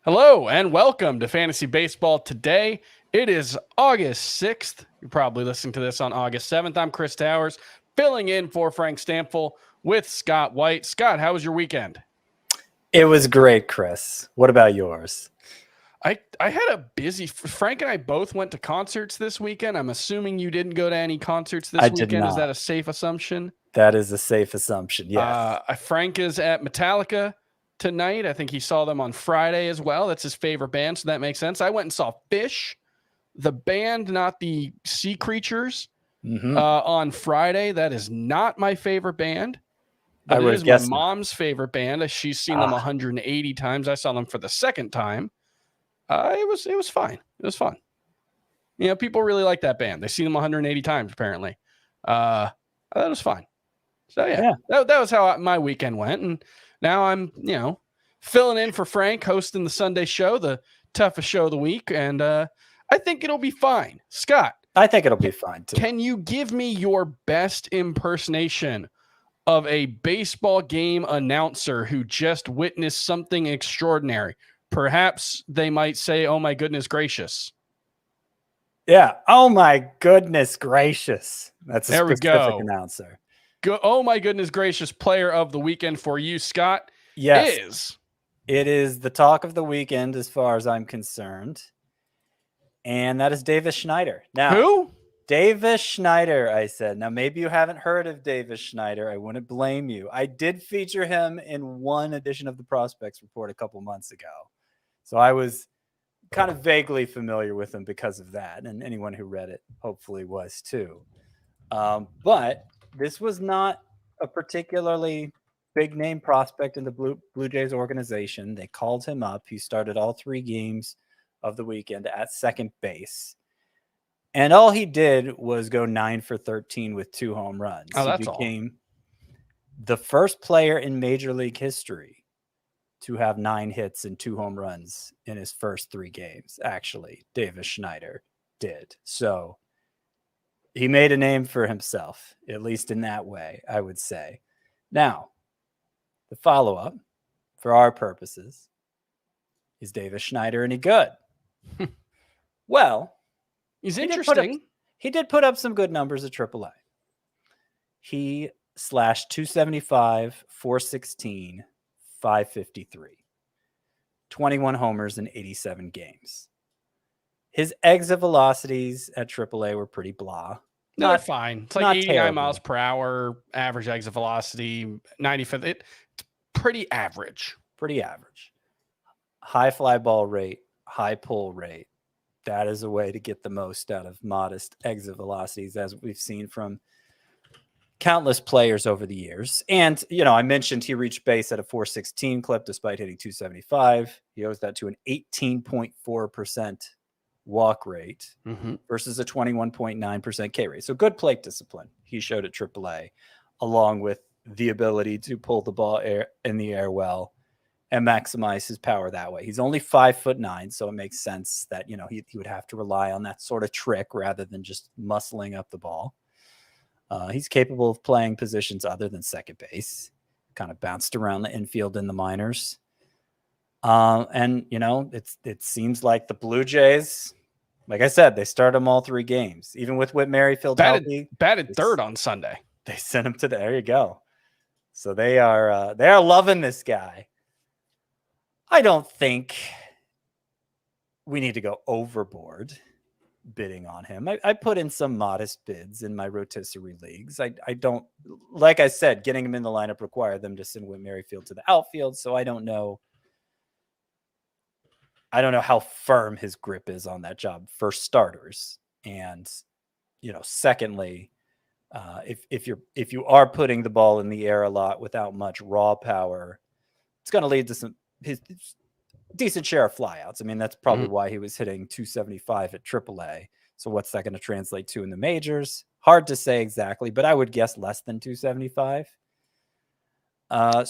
Hello and welcome to Fantasy Baseball Today. It is August 6th. You're probably listening to this on August 7th. I'm Chris Towers, filling in for Frank Stample with Scott White. Scott, how was your weekend? It was great, Chris. What about yours? I had a busy. Frank and I both went to concerts this weekend. I'm assuming you didn't go to any concerts this I weekend. did not. Is that a safe assumption? That is a safe assumption, yes. Frank is at Metallica tonight. I think he saw them on Friday as well. That's his favorite band, so that makes sense. I went and saw Fish, the band, not the Sea Creatures, on Friday. That is not my favorite band, but it is my mom's favorite band. She's seen them 180 times. I saw them for the second time. It was fine. It was fun. You know, people really like that band. They've seen them 180 times, apparently. That was fine. So, yeah. That was how my weekend went. And now I'm, filling in for Frank, hosting the Sunday show, the toughest show of the week. And I think it'll be fine. Scott. I think it'll be fine, too. Can you give me your best impersonation of a baseball game announcer who just witnessed something extraordinary? Perhaps they might say, "Oh, my goodness gracious." Yeah. Oh, my goodness gracious. That's a specific announcer. Oh, my goodness gracious. Player of the weekend for you, Scott. Yes. It is the talk of the weekend as far as I'm concerned. And that is Davis Schneider. Now, who? Davis Schneider, I said. Now, maybe you haven't heard of Davis Schneider. I wouldn't blame you. I did feature him in one edition of the Prospects Report a couple months ago. So I was kind of vaguely familiar with him because of that. And anyone who read it hopefully was too. But this was not a particularly big name prospect in the Blue Jays organization. They called him up. He started all 3 games of the weekend at second base. And all he did was go 9 for 13 with 2 home runs. He became the first player in Major League history to have 9 hits and 2 home runs in his first 3 games. Actually, Davis Schneider did. So he made a name for himself, at least in that way, I would say. Now, the follow-up, for our purposes, is Davis Schneider any good? Well, he's interesting. He did put up some good numbers at AAA. He slashed 275, 416, 553. 21 homers in 87 games. His exit velocities at AAA were pretty blah. They're fine. It's like 89 terrible. Miles per hour, average exit velocity, 95. It's pretty average. Pretty average. High fly ball rate, high pull rate. That is a way to get the most out of modest exit velocities, as we've seen from countless players over the years. And, I mentioned he reached base at a 416 clip despite hitting 275. He owes that to an 18.4% walk rate versus a 21.9% K rate. So good plate discipline he showed at AAA, along with the ability to pull the ball in the air well and maximize his power that way. He's only 5'9", so it makes sense that, he would have to rely on that sort of trick rather than just muscling up the ball. He's capable of playing positions other than second base, kind of bounced around the infield in the minors. And, it seems like the Blue Jays, like I said, they start him all 3 games, even with Whit Merrifield healthy. Batted third on Sunday. They sent him there you go. So they are loving this guy. I don't think we need to go overboard bidding on him. I put in some modest bids in my rotisserie leagues. I don't, like I said, getting him in the lineup required them to send Whit Merrifield to the outfield. So I don't know how firm his grip is on that job for starters. And, secondly, if you are putting the ball in the air a lot without much raw power, it's going to lead to his decent share of flyouts. I mean, that's probably why he was hitting 275 at AAA. So what's that going to translate to in the majors? Hard to say exactly, but I would guess less than 275. I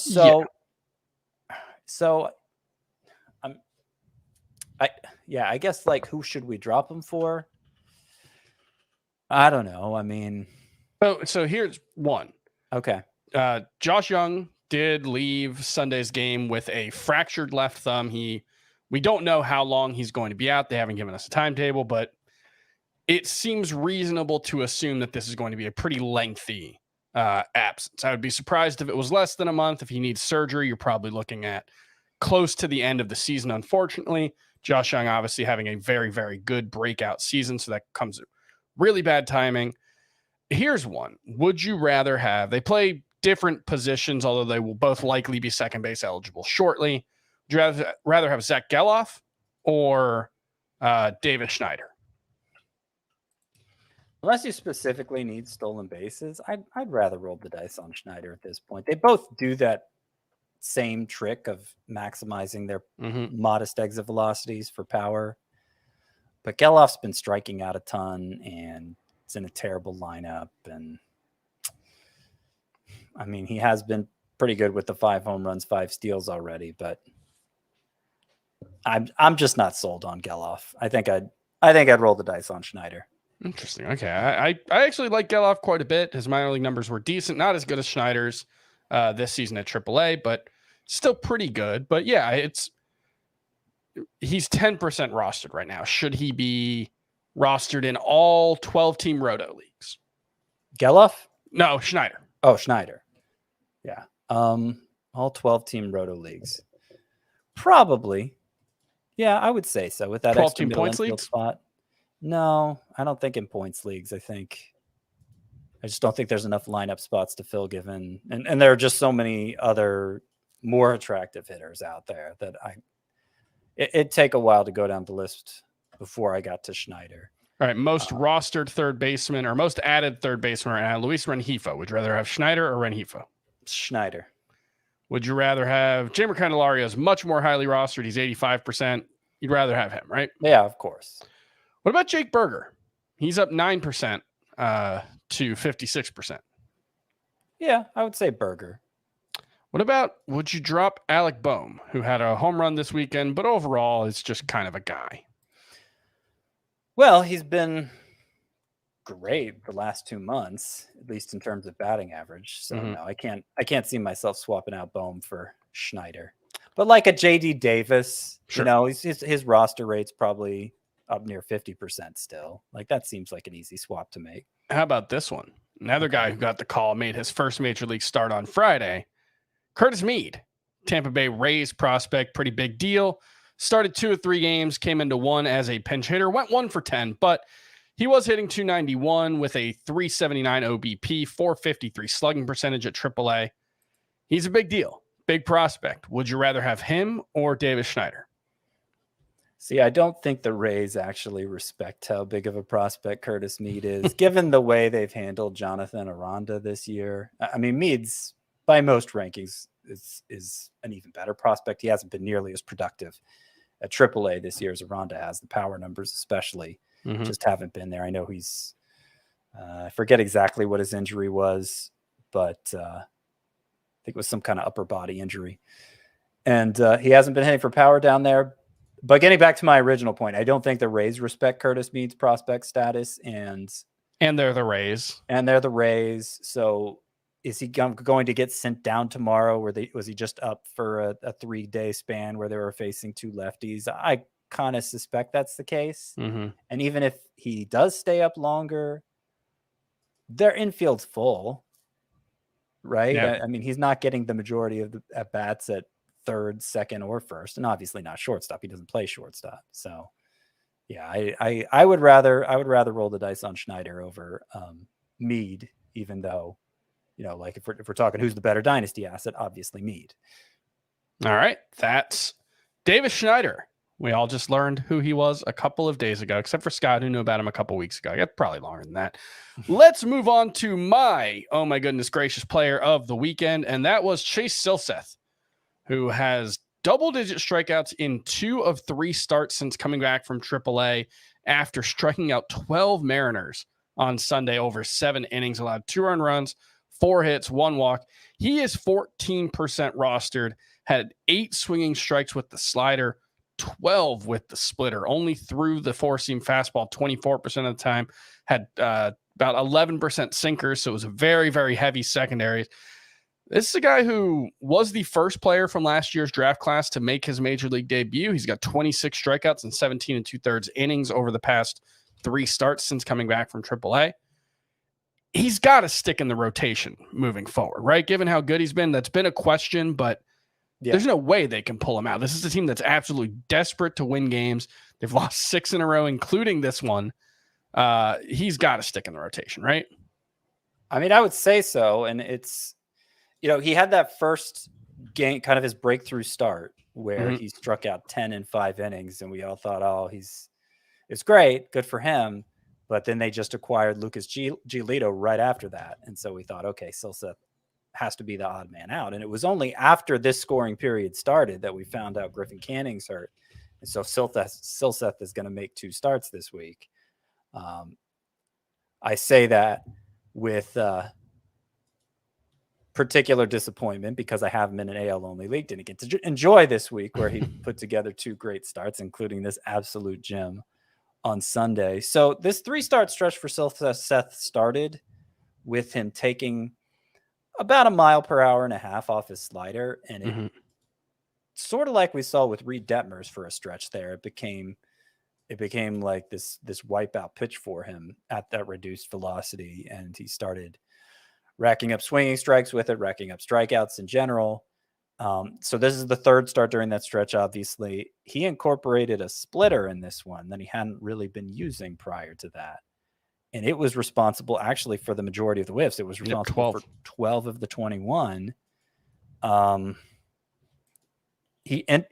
guess, like, who should we drop him for? I don't know. I mean, so here's one. Okay. Josh Young did leave Sunday's game with a fractured left thumb. He We don't know how long he's going to be out. They haven't given us a timetable, but it seems reasonable to assume that this is going to be a pretty lengthy absence. I would be surprised if it was less than a month. If he needs surgery, you're probably looking at close to the end of the season, unfortunately. Josh Young obviously having a very, very good breakout season, so that comes really bad timing. Here's one. Would you rather have, they play different positions, although they will both likely be second base eligible shortly. Would you rather have Zach Geloff or Davis Schneider? Unless you specifically need stolen bases, I'd rather roll the dice on Schneider at this point. They both do that same trick of maximizing their modest exit velocities for power. But Geloff's been striking out a ton, and it's in a terrible lineup. And I mean, he has been pretty good with the 5 home runs, 5 steals already, but I'm just not sold on Geloff. I think I'd roll the dice on Schneider. Interesting. Okay. I actually like Geloff quite a bit. His minor league numbers were decent, not as good as Schneider's this season at AAA, but still pretty good. But yeah, he's 10% rostered right now. Should he be rostered in all 12-team Roto leagues? Geloff? No, Schneider. Oh, Schneider. Yeah. All 12-team Roto leagues. Probably. Yeah, I would say so. With that 12-team points leagues spot. No, I don't think in points leagues. I just don't think there's enough lineup spots to fill given. And there are just so many other more attractive hitters out there that it'd take a while to go down the list before I got to Schneider. All right. Most rostered third baseman or most added third baseman right now, Luis Rengifo. Would you rather have Schneider or Rengifo? Schneider. Would you rather have Jeimer Candelario is much more highly rostered. He's 85%. You'd rather have him, right? Yeah, of course. What about Jake Berger? He's up 9% to 56%. Yeah, I would say Berger. What about, would you drop Alec Boehm, who had a home run this weekend, but overall is just kind of a guy? Well, he's been great the last 2 months, at least in terms of batting average. So no, I can't see myself swapping out Boehm for Schneider. But like a JD Davis, sure. His roster rate's probably up near 50% still. Like that seems like an easy swap to make. How about this one? Another guy who got the call, made his first major league start on Friday. Curtis Mead, Tampa Bay Rays prospect, pretty big deal. Started 2 of 3 games, came into 1 as a pinch hitter, went 1 for 10, but he was hitting .291 with a .379 OBP, .453 slugging percentage at AAA. He's a big deal, big prospect. Would you rather have him or Davis Schneider? See, I don't think the Rays actually respect how big of a prospect Curtis Mead is, given the way they've handled Jonathan Aranda this year. I mean, Mead's, by most rankings, is an even better prospect. He hasn't been nearly as productive at AAA this year as Aranda has. The power numbers especially just haven't been there. I know he's I forget exactly what his injury was, but I think it was some kind of upper body injury. And he hasn't been hitting for power down there. But getting back to my original point, I don't think the Rays respect Curtis Mead's prospect status. And they're the Rays. And they're the Rays. So is he going to get sent down tomorrow? Was he just up for a 3-day span where they were facing 2 lefties? I kind of suspect that's the case. And even if he does stay up longer, their infield's full, right? Yeah. I mean, he's not getting the majority of the at-bats at third, second, or first, and obviously not shortstop. He doesn't play shortstop. So yeah, I would rather roll the dice on Schneider over Mead, even though, like if we're talking who's the better dynasty asset, obviously Mead. All right. That's Davis Schneider. We all just learned who he was a couple of days ago, except for Scott, who knew about him a couple weeks ago. Yeah, probably longer than that. Let's move on to my, oh my goodness gracious, player of the weekend, and that was Chase Silseth, who has double-digit strikeouts in 2 of 3 starts since coming back from AAA after striking out 12 Mariners on Sunday over 7 innings, allowed 2 earned runs, 4 hits, 1 walk. He is 14% rostered, had 8 swinging strikes with the slider, 12 with the splitter, only threw the 4-seam fastball 24% of the time, had about 11% sinkers, so it was a very, very heavy secondary. This is a guy who was the first player from last year's draft class to make his major league debut. He's got 26 strikeouts and 17 2/3 innings over the past 3 starts since coming back from AAA. He's got to stick in the rotation moving forward, right? Given how good he's been, that's been a question, but there's no way they can pull him out. This is a team that's absolutely desperate to win games. They've lost 6 in a row, including this one. He's got to stick in the rotation, right? I mean, I would say so. And it's, he had that first game, kind of his breakthrough start where he struck out 10 in 5 innings. And we all thought, oh, it's great. Good for him. But then they just acquired Lucas Giolito right after that. And so we thought, okay, Silseth has to be the odd man out. And it was only after this scoring period started that we found out Griffin Canning's hurt. And so Silseth is going to make 2 starts this week. I say that with particular disappointment because I have him in an AL only league. Didn't get to enjoy this week where he put together 2 great starts, including this absolute gem on Sunday. So this 3-start stretch for Silseth started with him taking about 1.5 miles off his slider. And it sort of like we saw with Reed Detmers for a stretch there. It became like this wipeout pitch for him at that reduced velocity. And he started racking up swinging strikes with it, racking up strikeouts in general. So this is the 3rd start during that stretch. Obviously, he incorporated a splitter in this one that he hadn't really been using prior to that. And it was responsible actually for the majority of the whiffs. It was responsible for 12 of the 21.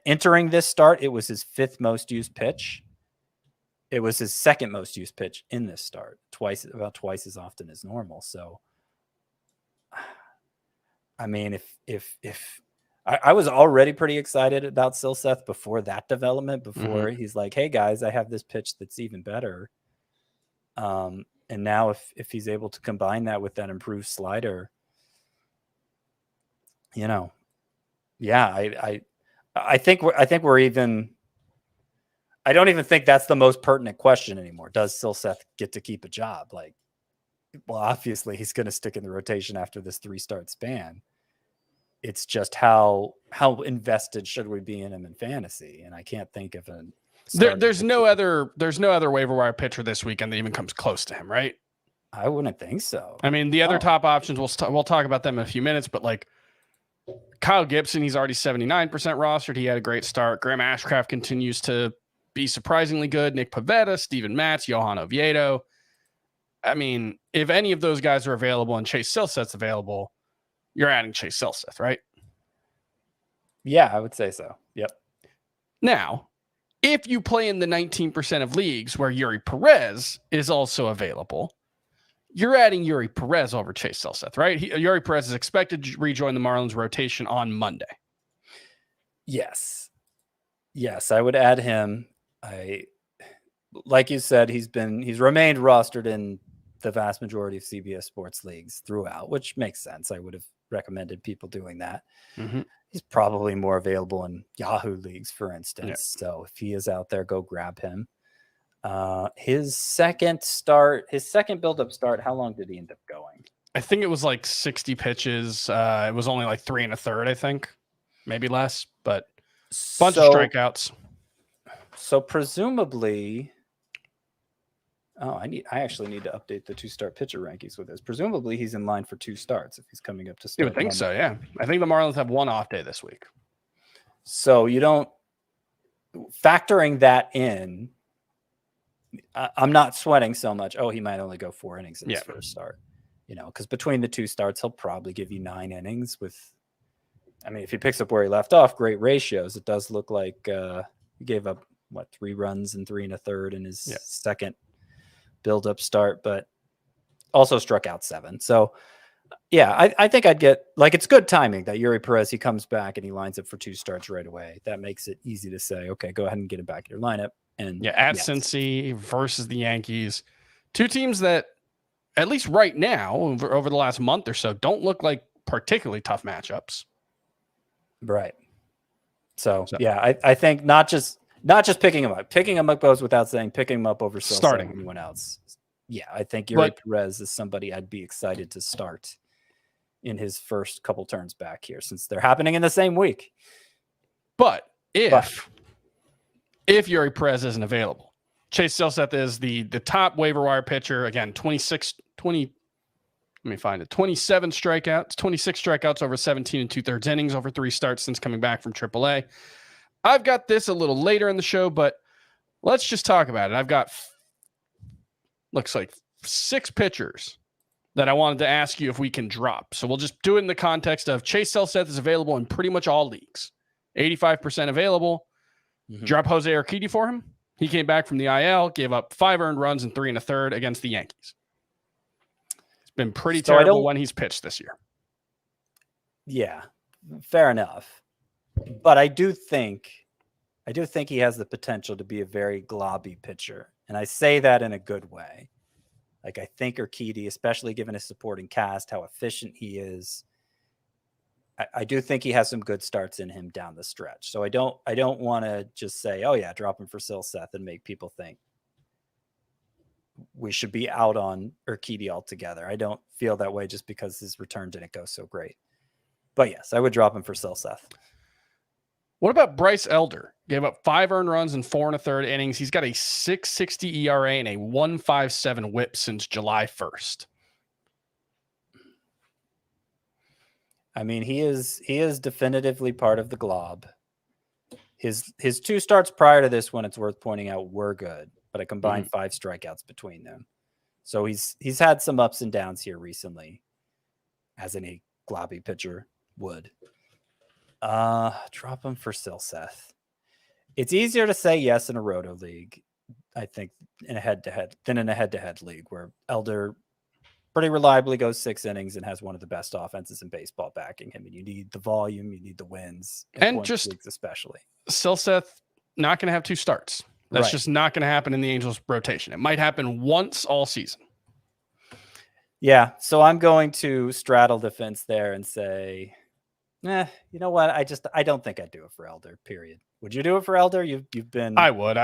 Entering this start, it was his 5th most used pitch. It was his 2nd most used pitch in this start, about twice as often as normal. So, I mean, if I was already pretty excited about Silseth before that development, before he's like, hey guys, I have this pitch that's even better. And now if he's able to combine that with that improved slider, I think we're even, I don't even think that's the most pertinent question anymore. Does Silseth get to keep a job? Like, well, obviously he's going to stick in the rotation after this 3-start span. It's just how invested should we be in him in fantasy? And I can't think of an. There's no other waiver wire pitcher this weekend that even comes close to him, right? I wouldn't think so. I mean, the other top options, we'll talk about them in a few minutes, but like Kyle Gibson, he's already 79% rostered. He had a great start. Graham Ashcraft continues to be surprisingly good. Nick Pivetta, Steven Matz, Johan Oviedo. I mean, if any of those guys are available and Chase Silseth's available, you're adding Chase Silseth, right? Yeah, I would say so. Yep. Now, if you play in the 19% of leagues where Yuri Perez is also available, you're adding Yuri Perez over Chase Silseth, right? Yuri Perez is expected to rejoin the Marlins rotation on Monday. Yes, I would add him. Like you said, he's remained rostered in the vast majority of CBS sports leagues throughout, which makes sense. I would have recommended people doing that. He's probably more available in Yahoo leagues, for instance. Yeah. So if he is out there, go grab him. His second build-up start, how long did he end up going? I think it was like 60 pitches. It was only like 3 1/3, I think. Maybe less, but bunch of strikeouts. So presumably, I actually need to update the 2-start pitcher rankings with this. Presumably he's in line for 2 starts if he's coming up to start. You would think so, yeah. I think the Marlins have 1 off day this week. So you don't, factoring that in, I'm not sweating so much. Oh, he might only go 4 innings in his first start, because between the 2 starts, he'll probably give you 9 innings if he picks up where he left off, great ratios. It does look like he gave up 3 runs and 3 1/3 in his second build-up start, but also struck out 7. So I think I'd get, it's good timing that Yuri Perez, he comes back and he lines up for 2 starts right away. That makes it easy to say, okay, go ahead and get him back in your lineup. And at Cincy versus the Yankees, 2 teams that, at least right now, over the last month or so, don't look like particularly tough matchups. Right. So I think not just picking him up goes without saying, picking him up over starting anyone else. Yeah, I think Yuri Perez is somebody I'd be excited to start in his first couple turns back here, since they're happening in the same week. But if Yuri Perez isn't available, Chase Silseth is the top waiver wire pitcher. Again, 27 strikeouts, 26 strikeouts over 17 2/3 innings over 3 starts since coming back from AAA. I've got this a little later in the show, but let's just talk about it. I've got, looks like 6 pitchers that I wanted to ask you if we can drop. So we'll just do it in the context of Chase Silseth is available in pretty much all leagues. 85% available. Drop Jose Urquidy for him. He came back from the IL, gave up 5 earned runs and 3 1/3 against the Yankees. It's been pretty terrible when he's pitched this year. Yeah, fair enough. But I do think he has the potential to be a very globby pitcher. And I say that in a good way. Like, I think Urquidy, especially given his supporting cast, how efficient he is, I do think he has some good starts in him down the stretch. So I don't want to just say, oh yeah, drop him for Silseth and make people think we should be out on Urquidy altogether. I don't feel that way just because his return didn't go so great. But yes, I would drop him for Silseth. What about Bryce Elder? Gave up 5 earned runs in 4 1/3 innings. He's got a 6.60 ERA and a 1.57 WHIP since July 1st. I mean, he is definitively part of the glob. His 2 starts prior to this one, it's worth pointing out, were good, but a combined 5 strikeouts between them. So he's had some ups and downs here recently, as any globby pitcher would. Drop him for Silseth. It's easier to say yes in a roto league, I think, in a head-to-head than in a head-to-head league where Elder pretty reliably goes 6 innings and has one of the best offenses in baseball backing him. And you need the volume, you need the wins, and just leagues especially. Silseth not going to have 2 starts. That's just not going to happen in the Angels rotation. It might happen once all season. Yeah. So I'm going to straddle the fence there and say, you know what? I don't think I'd do it for Elder, period. Would you do it for Elder? You've been... I would.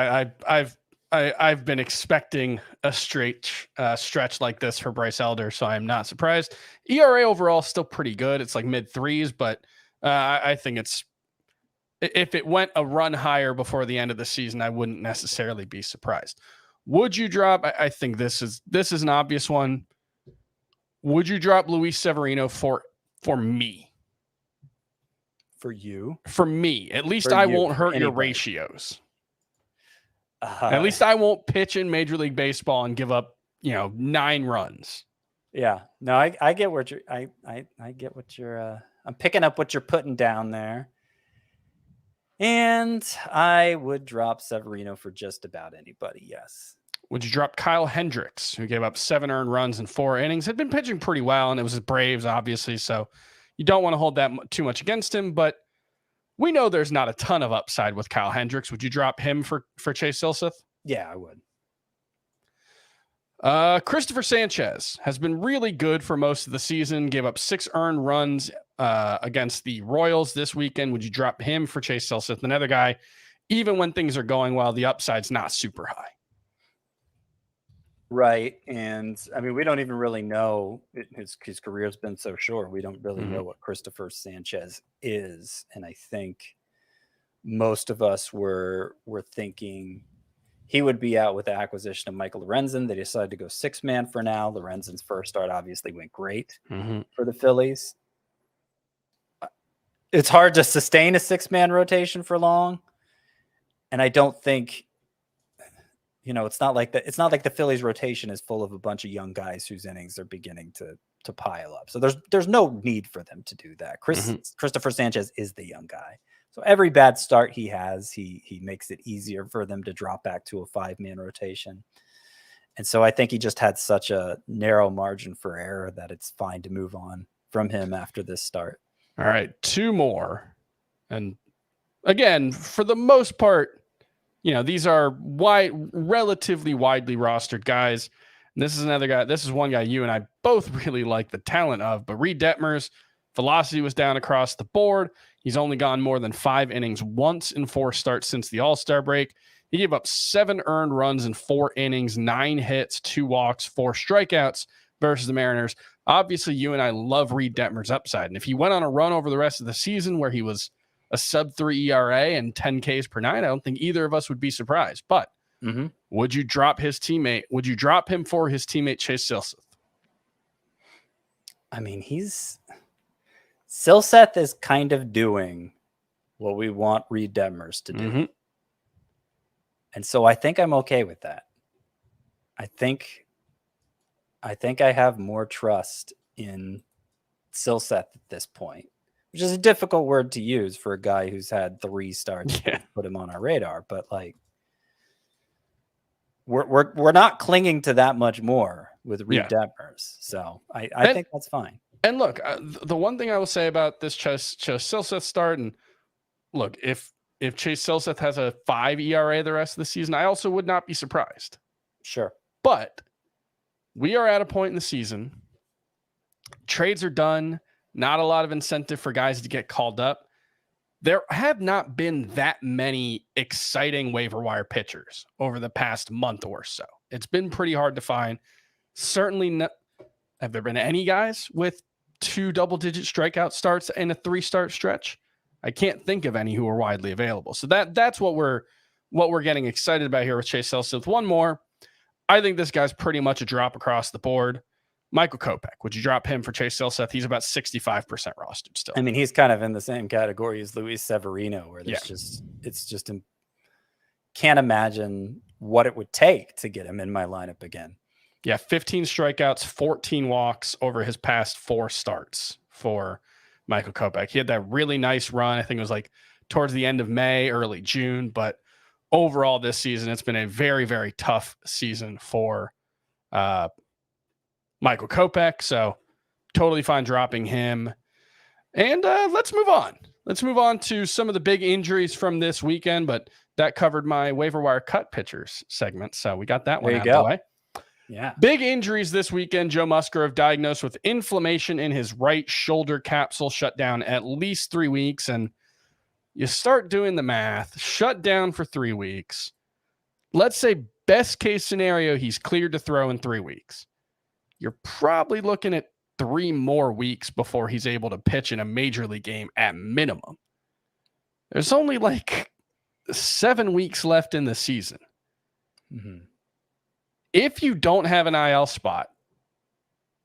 I've been expecting a straight stretch like this for Bryce Elder, so I'm not surprised. ERA overall still pretty good. It's like mid-3s, but I think if it went a run higher before the end of the season, I wouldn't necessarily be surprised. Would you drop? I think this is an obvious one. Would you drop Luis Severino for me? For you? For me. At least I won't hurt your ratios. At least I won't pitch in Major League Baseball and give up, 9 runs. Yeah. No, I get what you're I get what you're I'm picking up what you're putting down there. And I would drop Severino for just about anybody, yes. Would you drop Kyle Hendricks, who gave up 7 earned runs in 4 innings? Had been pitching pretty well, and it was the Braves, obviously, so you don't want to hold that too much against him, but we know there's not a ton of upside with Kyle Hendricks. Would you drop him for Chase Silseth? Yeah, I would. Christopher Sanchez has been really good for most of the season. Gave up 6 earned runs against the Royals this weekend. Would you drop him for Chase Silseth? Another guy, even when things are going well, the upside's not super high. Right. And I mean, we don't even really know, his career's been so short. We don't really know what Christopher Sanchez is. And I think most of us were thinking he would be out with the acquisition of Michael Lorenzen. They decided to go 6-man for now. Lorenzen's first start obviously went great for the Phillies. It's hard to sustain a 6-man rotation for long. And I don't think, it's not like the Phillies rotation is full of a bunch of young guys whose innings are beginning to pile up. So there's no need for them to do that. Christopher Sanchez is the young guy. So every bad start he has, he makes it easier for them to drop back to a 5-man rotation. And so I think he just had such a narrow margin for error that it's fine to move on from him after this start. All right, 2 more. And again, for the most part, these are relatively widely rostered guys. And this is another guy. This is one guy you and I both really like the talent of, but Reed Detmers' velocity was down across the board. He's only gone more than 5 innings once in 4 starts since the All-Star break. He gave up 7 earned runs in 4 innings, 9 hits, 2 walks, 4 strikeouts versus the Mariners. obviously you and I love Reed Detmer's upside. And if he went on a run over the rest of the season where he was a sub-3 ERA and 10 Ks per night, I don't think either of us would be surprised. But would you drop his teammate? Would you drop him for his teammate Chase Silseth? I mean, Silseth is kind of doing what we want Reed Detmers to do. And so I think I'm okay with that. I think I have more trust in Silseth at this point, which is a difficult word to use for a guy who's had 3 starts to put him on our radar. But like, we're not clinging to that much more with Reed Detmers. So I think that's fine. And look, the one thing I will say about this Chase Silseth start, and look, if Chase Silseth has a 5 ERA the rest of the season, I also would not be surprised. Sure. But we are at a point in the season. Trades are done. Not a lot of incentive for guys to get called up. There have not been that many exciting waiver wire pitchers over the past month or so. It's been pretty hard to find. Certainly not. Have there been any guys with 2 double-digit strikeout starts in a 3-start stretch? I can't think of any who are widely available. So that's what we're getting excited about here with Chase Silseth. One more. I think this guy's pretty much a drop across the board. Michael Kopech. Would you drop him for Chase Silseth? He's about 65% rostered still. I mean, he's kind of in the same category as Luis Severino, where can't imagine what it would take to get him in my lineup again. Yeah, 15 strikeouts, 14 walks over his past 4 starts for Michael Kopech. He had that really nice run. I think it was like towards the end of May, early June. But overall this season, it's been a very, very tough season for Michael Kopech. So totally fine dropping him. And let's move on. Let's move on to some of the big injuries from this weekend. But that covered my waiver wire cut pitchers segment. So we got that one out of the way. Yeah. Big injuries this weekend. Joe Musgrove diagnosed with inflammation in his right shoulder capsule, shut down at least 3 weeks. And you start doing the math, shut down for 3 weeks. Let's say best case scenario, he's cleared to throw in 3 weeks. You're probably looking at 3 more weeks before he's able to pitch in a major league game at minimum. There's only like 7 weeks left in the season. If you don't have an IL spot,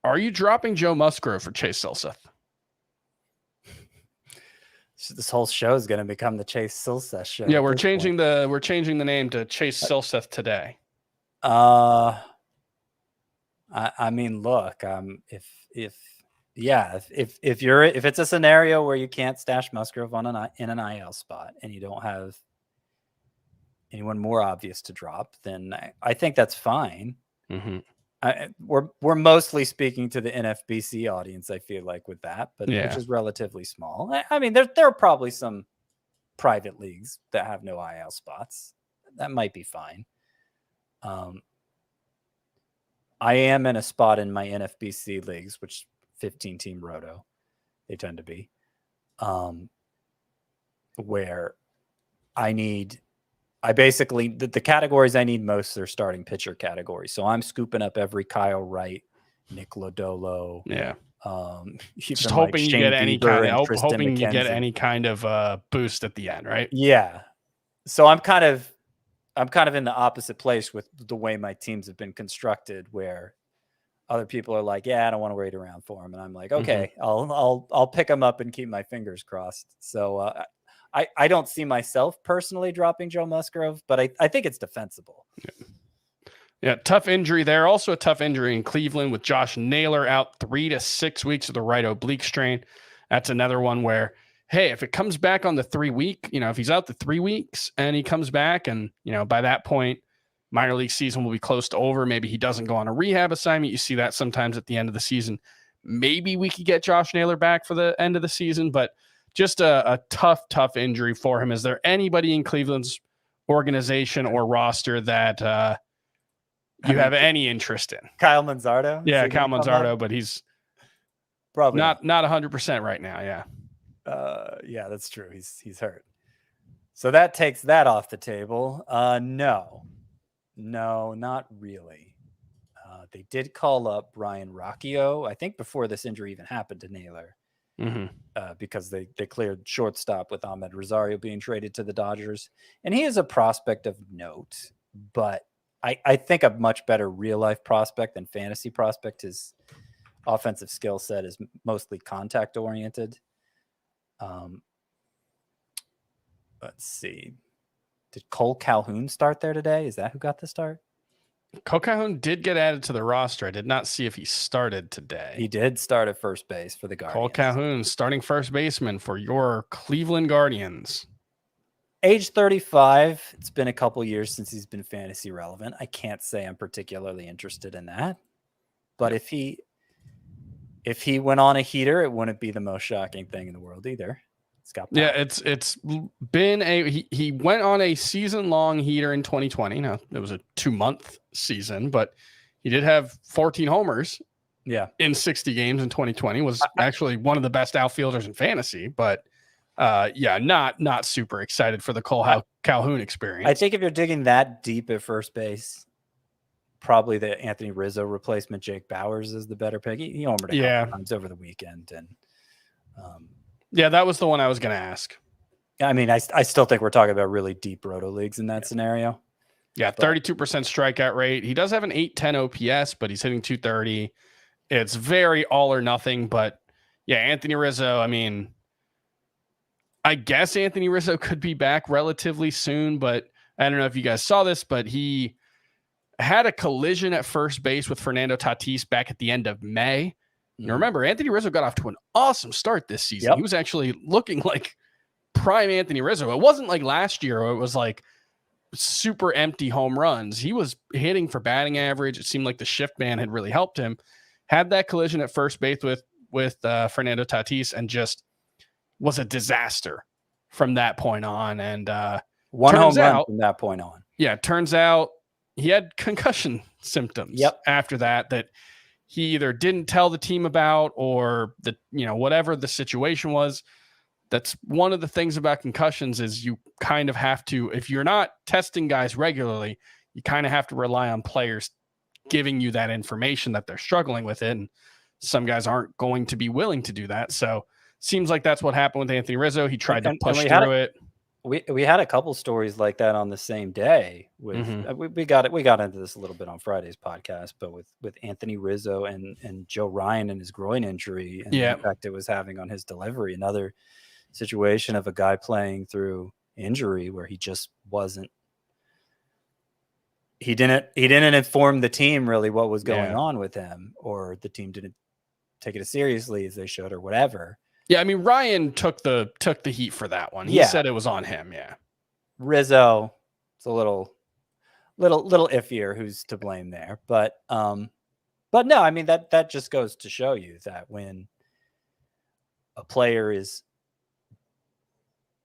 are you dropping Joe Musgrove for Chase Silseth? This whole show is going to become the Chase Silseth show. Yeah, we're changing the name to Chase Silseth today. I mean, look, if it's a scenario where you can't stash Musgrove in an IL spot and you don't have anyone more obvious to drop, then I think that's fine. We're mostly speaking to the NFBC audience, I feel like, with that, but which is relatively small. I mean, there are probably some private leagues that have no IL spots. That might be fine. I am in a spot in my NFBC leagues, which 15-team roto, they tend to be, where I basically, the categories I need most are starting pitcher categories. So I'm scooping up every Kyle Wright, Nick Lodolo. Yeah. Just hoping you get any kind of boost at the end, right? Yeah. So I'm kind of in the opposite place with the way my teams have been constructed, where other people are like, yeah, I don't want to wait around for him. And I'm like, okay, I'll pick him up and keep my fingers crossed. So I don't see myself personally dropping Joe Musgrove, but I think it's defensible. Yeah, tough injury there. Also a tough injury in Cleveland with Josh Naylor out 3 to 6 weeks with the right oblique strain. That's another one where, hey, if it comes back on the 3 week, if he's out the 3 weeks and he comes back and, by that point, minor league season will be close to over. Maybe he doesn't go on a rehab assignment. You see that sometimes at the end of the season. Maybe we could get Josh Naylor back for the end of the season, but just a tough injury for him. Is there anybody in Cleveland's organization or roster that you have any interest in? Kyle Manzardo? Yeah, Kyle Manzardo, but he's probably not 100% right now. Yeah. Yeah, that's true. He's hurt. So that takes that off the table. No, not really. They did call up Brian Rocchio, I think before this injury even happened to Naylor, because they cleared shortstop with Ahmed Rosario being traded to the Dodgers. And he is a prospect of note, but I think a much better real life prospect than fantasy prospect. His offensive skill set is mostly contact oriented. Let's see. Did Cole Calhoun start there today? Is that who got the start? Cole Calhoun did get added to the roster. I did not see if he started today. He did start at first base for the Guardians. Cole Calhoun, starting first baseman for your Cleveland Guardians. Age 35. It's been a couple years since he's been fantasy relevant. I can't say I'm particularly interested in that. But if he went on a heater, it wouldn't be the most shocking thing in the world either. It's got power. Yeah, it's been he went on a season-long heater in 2020. Now, it was a 2-month season, but he did have 14 homers in 60 games in 2020. Was actually one of the best outfielders in fantasy, but not super excited for the Cole Calhoun experience. I think if you're digging that deep at first base, probably the Anthony Rizzo replacement, Jake Bauers, is the better pick. He homered a couple times over the weekend, and that was the one I was going to ask. I mean, I still think we're talking about really deep roto leagues in that scenario. Yeah, 32% strikeout rate. He does have an 810 OPS, but he's hitting 230. It's very all or nothing. But yeah, Anthony Rizzo, I mean, I guess Anthony Rizzo could be back relatively soon, but I don't know if you guys saw this, but he had a collision at first base with Fernando Tatis back at the end of May. You remember, Anthony Rizzo got off to an awesome start this season. He was actually looking like prime Anthony Rizzo. It wasn't like last year where it was like super empty home runs. He was hitting for batting average. It seemed like the shift ban had really helped him. Had that collision at first base with Fernando Tatis and just was a disaster from that point on. And one home run from that point on. Yeah, turns out he had concussion symptoms after that he either didn't tell the team about or whatever the situation was. That's one of the things about concussions is you kind of have to, if you're not testing guys regularly, you kind of have to rely on players giving you that information that they're struggling with it. And some guys aren't going to be willing to do that. So seems like that's what happened with Anthony Rizzo. He tried to push through it. We had a couple stories like that on the same day. With we got into this a little bit on Friday's podcast, but with Anthony Rizzo and Joe Ryan and his groin injury and the effect it was having on his delivery. Another situation of a guy playing through injury where he just wasn't. He didn't inform the team really what was going on with him, or the team didn't take it as seriously as they should, or whatever. Yeah, I mean, Ryan took the heat for that one. He said it was on him. Yeah, Rizzo, it's a little iffier who's to blame there, but no, I mean that just goes to show you that when a player is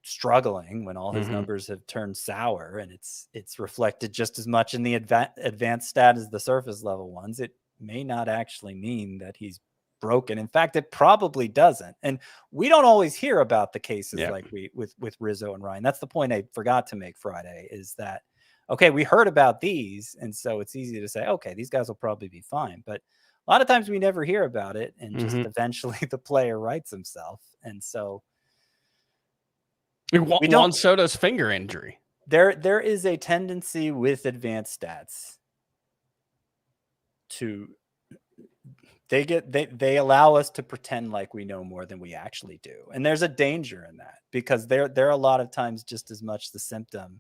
struggling, when all his numbers have turned sour, and it's reflected just as much in the advanced stat as the surface level ones, it may not actually mean that he's broken. In fact, it probably doesn't. And we don't always hear about the cases like we with Rizzo and Ryan. That's the point I forgot to make Friday, is that, okay, we heard about these, and so it's easy to say, okay, these guys will probably be fine. But a lot of times we never hear about it, and just eventually the player writes himself. And so Juan Soto's finger injury. There is a tendency with advanced stats to they allow us to pretend like we know more than we actually do. And there's a danger in that, because they're a lot of times just as much the symptom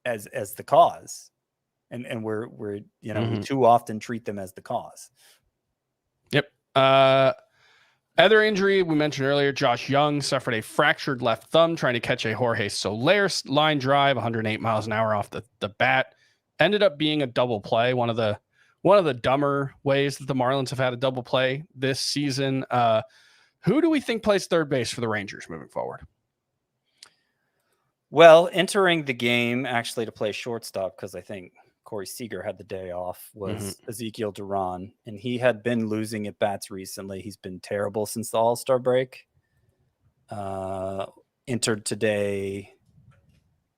as the cause. And we're we too often treat them as the cause. Yep. Other injury we mentioned earlier, Josh Young suffered a fractured left thumb trying to catch a Jorge Soler line drive, 108 miles an hour off the bat. Ended up being a double play, one of the dumber ways that the Marlins have had a double play this season. Who do we think plays third base for the Rangers moving forward? Well, entering the game actually to play shortstop, because I think Corey Seager had the day off, was Ezekiel Duran, and he had been losing at bats recently. He's been terrible since the All-Star break. Entered today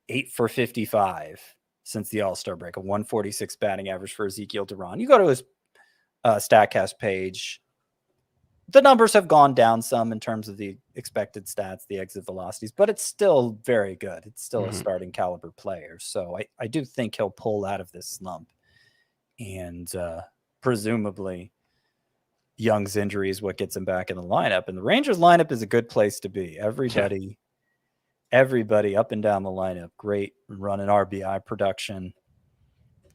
8 for 55. since the All-Star break, a 146 batting average for Ezekiel Duran. You go to his StatCast page, the numbers have gone down some in terms of the expected stats, the exit velocities, but it's still very good. It's still a starting caliber player. So I do think he'll pull out of this slump. And presumably Young's injury is what gets him back in the lineup. And the Rangers lineup is a good place to be. Everybody up and down the lineup, great running RBI production.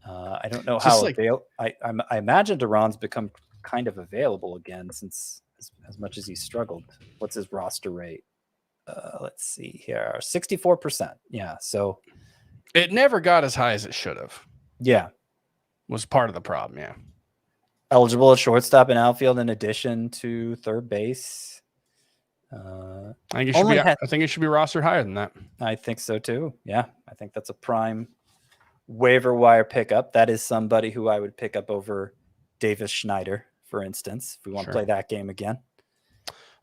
I don't know how I imagine Duran's become kind of available again since as much as he struggled. What's his roster rate? Let's see here, 64%. Yeah, so it never got as high as it should have. Yeah, was part of the problem. Yeah, eligible at shortstop and outfield in addition to third base. I think it should be rostered higher than that. I think so too. Yeah, I think that's a prime waiver wire pickup. That is somebody who I would pick up over Davis Schneider, for instance, if we want to play that game again.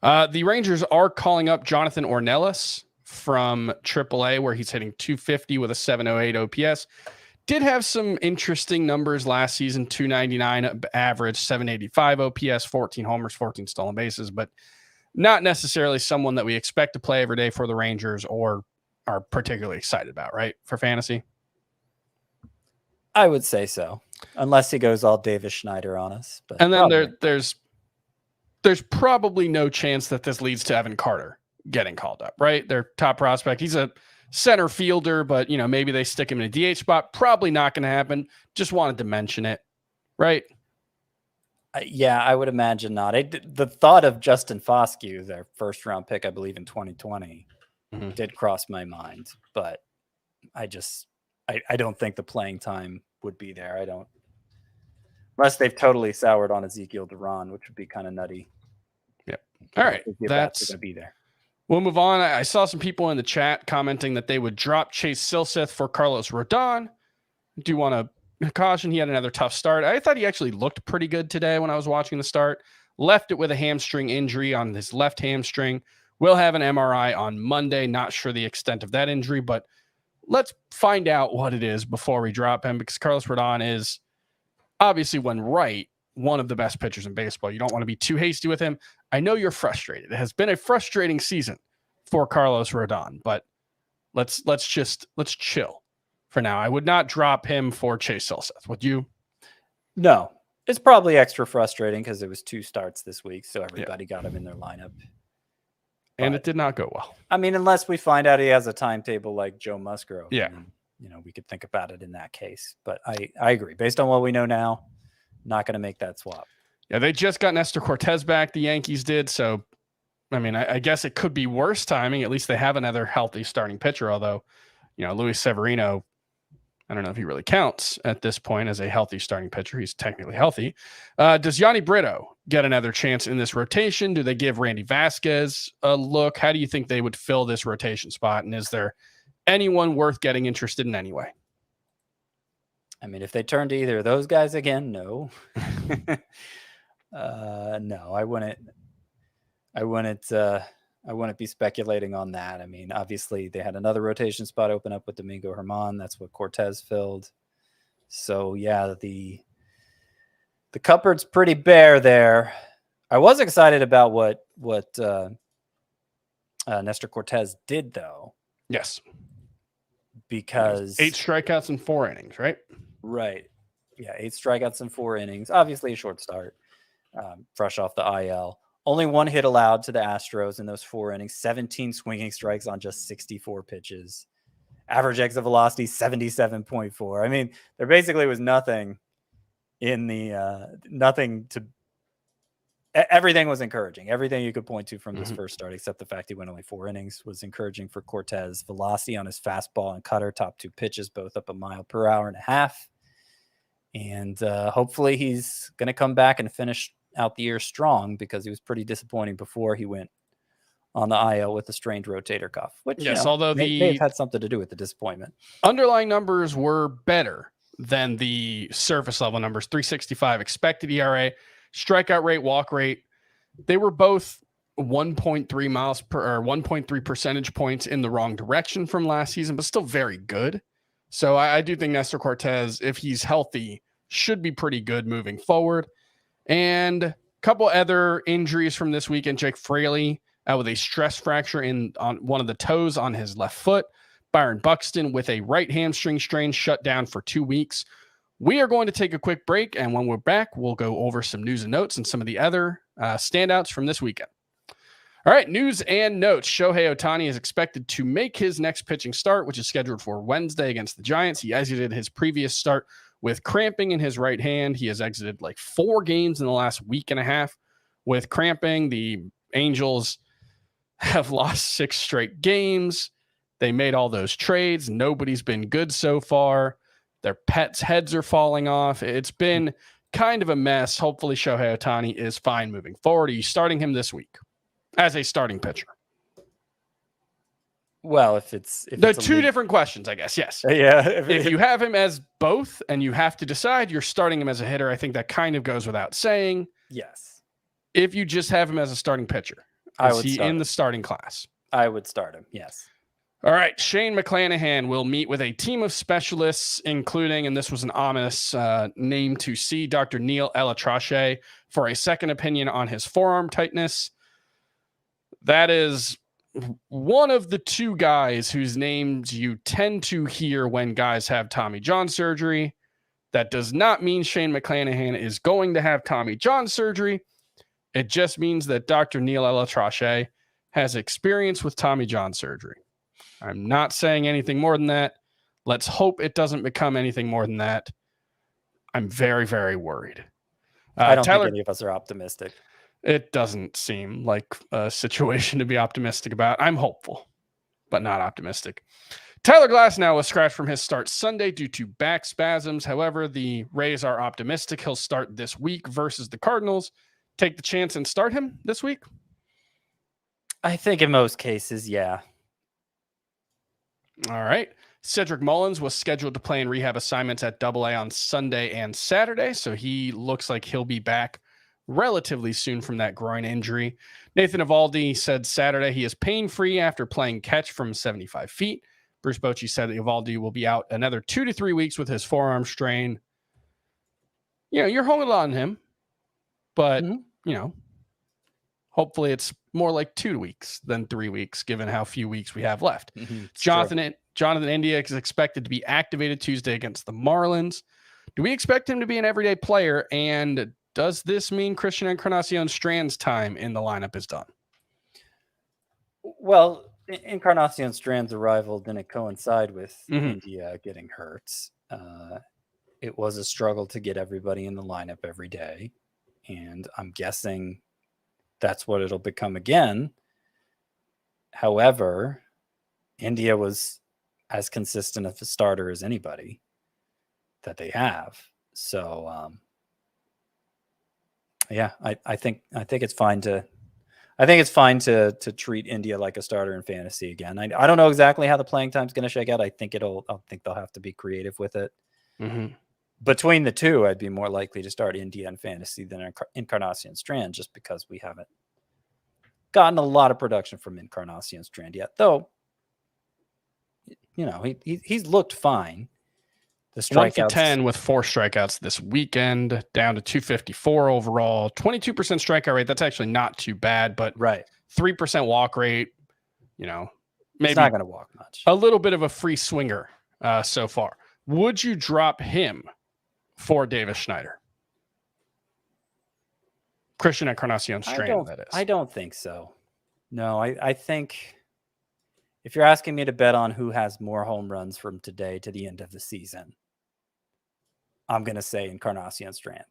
The Rangers are calling up Jonathan Ornelas from AAA, where he's hitting 250 with a 708 OPS. Did have some interesting numbers last season, 299 average, 785 OPS, 14 homers, 14 stolen bases, but not necessarily someone that we expect to play every day for the Rangers or are particularly excited about, right? For fantasy. I would say so, unless he goes all Davis Schneider on us. But and then there's probably no chance that this leads to Evan Carter getting called up, right? Their top prospect. He's a center fielder, but maybe they stick him in a DH spot. Probably not going to happen. Just wanted to mention it, right? Yeah, I would imagine not. The thought of Justin Foscue, their first round pick, I believe in 2020, did cross my mind, but I don't think the playing time would be there. I don't, unless they've totally soured on Ezekiel Duran, which would be kind of nutty. Yep. All right. That's going to be there. We'll move on. I saw some people in the chat commenting that they would drop Chase Silseth for Carlos Rodon. Do you want to caution? He had another tough start. I thought he actually looked pretty good today when I was watching the start. Left it with a hamstring injury on his left hamstring. Will have an MRI on Monday. Not sure the extent of that injury, but let's find out what it is before we drop him, because Carlos Rodon is obviously, when right, one of the best pitchers in baseball. You don't want to be too hasty with him. I know you're frustrated. It has been a frustrating season for Carlos Rodon, but let's chill for now. I would not drop him for Chase Silseth. Would you? No, it's probably extra frustrating because it was 2 starts this week, so everybody got him in their lineup. And it did not go well. I mean, unless we find out he has a timetable like Joe Musgrove. Yeah. And, we could think about it in that case. But I agree. Based on what we know now, not going to make that swap. Yeah, they just got Nestor Cortez back. The Yankees did. So, I mean, I guess it could be worse timing. At least they have another healthy starting pitcher. Although, Luis Severino, I don't know if he really counts at this point as a healthy starting pitcher. He's technically healthy. Does Yanni Brito get another chance in this rotation? Do they give Randy Vasquez a look? How do you think they would fill this rotation spot? And is there anyone worth getting interested in anyway? I mean, if they turn to either of those guys again, no. No, I wouldn't be speculating on that. I mean, obviously they had another rotation spot open up with Domingo Germán. That's what Cortez filled. So yeah, the cupboard's pretty bare there. I was excited about what Nestor Cortez did, though. Yes, because 8 strikeouts in 4 innings, right? Right. Yeah, 8 strikeouts in 4 innings. Obviously a short start, fresh off the IL. Only 1 hit allowed to the Astros in those 4 innings, 17 swinging strikes on just 64 pitches. Average exit velocity, 77.4. I mean, there basically was nothing in the everything was encouraging. Everything you could point to from this first start, except the fact he went only 4 innings, was encouraging for Cortez. Velocity on his fastball and cutter, top 2 pitches, both up 1 mile per hour and a half. And hopefully he's going to come back and finish out the year strong, because he was pretty disappointing before he went on the IL with a strained rotator cuff, which although may have had something to do with the disappointment. Underlying numbers were better than the surface level numbers. 3.65 expected ERA, strikeout rate, walk rate. They were both 1.3 miles per or 1.3 percentage points in the wrong direction from last season, but still very good. So I do think Nestor Cortez, if he's healthy, should be pretty good moving forward. And a couple other injuries from this weekend. Jake Fraley with a stress fracture on one of the toes on his left foot. Byron Buxton with a right hamstring strain, shut down for 2 weeks. We are going to take a quick break, and when we're back, we'll go over some news and notes and some of the other standouts from this weekend. All right, news and notes. Shohei Ohtani is expected to make his next pitching start, which is scheduled for Wednesday against the Giants. He exited his previous start with cramping in his right hand. He has exited like 4 games in the last week and a half with cramping. The Angels have lost 6 straight games. They made all those trades. Nobody's been good so far. Their pets' heads are falling off. It's been kind of a mess. Hopefully Shohei Ohtani is fine moving forward. Are you starting him this week as a starting pitcher? Well, if They're 2 different questions, I guess. Yes. Yeah. If you have him as both and you have to decide you're starting him as a hitter, I think that kind of goes without saying. Yes. If you just have him as a starting pitcher, is he in the starting class? I would start him. Yes. All right. Shane McClanahan will meet with a team of specialists, including, and this was an ominous name to see, Dr. Neil Elatrache, for a second opinion on his forearm tightness. That is one of the 2 guys whose names you tend to hear when guys have Tommy John surgery. That does not mean Shane McClanahan is going to have Tommy John surgery. It just means that Dr. Neil Elatrache has experience with Tommy John surgery. I'm not saying anything more than that. Let's hope it doesn't become anything more than that. I'm very, very worried. I don't think any of us are optimistic. It doesn't seem like a situation to be optimistic about. I'm hopeful, but not optimistic. Tyler Glasnow was scratched from his start Sunday due to back spasms. However, the Rays are optimistic he'll start this week versus the Cardinals. Take the chance and start him this week? I think in most cases, yeah. All right. Cedric Mullins was scheduled to play in rehab assignments at AA on Sunday and Saturday, so he looks like he'll be back relatively soon from that groin injury. Nathan Eovaldi said Saturday he is pain-free after playing catch from 75 feet. Bruce Bochy said that Eovaldi will be out another 2 to 3 weeks with his forearm strain. You know, you're holding on him, but, you know, hopefully it's more like 2 weeks than 3 weeks, given how few weeks we have left. Jonathan India is expected to be activated Tuesday against the Marlins. Do we expect him to be an everyday player? And does this mean Christian Encarnacion Strand's time in the lineup is done? Well, Encarnacion Strand's arrival didn't coincide with India getting hurt. It was a struggle to get everybody in the lineup every day. And I'm guessing that's what it'll become again. However, India was as consistent of a starter as anybody that they have. So, yeah, I think it's fine to treat India like a starter in fantasy again. I don't know exactly how the playing time's going to shake out. I think they'll have to be creative with it. Between the 2, I'd be more likely to start India in fantasy than Encarnacion Strand, just because we haven't gotten a lot of production from Encarnacion Strand yet. Though, you know, he's looked fine. The strikeouts, 1 for 10 with 4 strikeouts this weekend, down to 254 overall, 22% strikeout rate. That's actually not too bad, but 3% walk rate. You know, maybe he's not going to walk much. A little bit of a free swinger so far. Would you drop him for Davis Schneider? Christian Encarnacion Strand, that is. I don't think so. No, I think if you're asking me to bet on who has more home runs from today to the end of the season, I'm going to say Encarnacion Strand.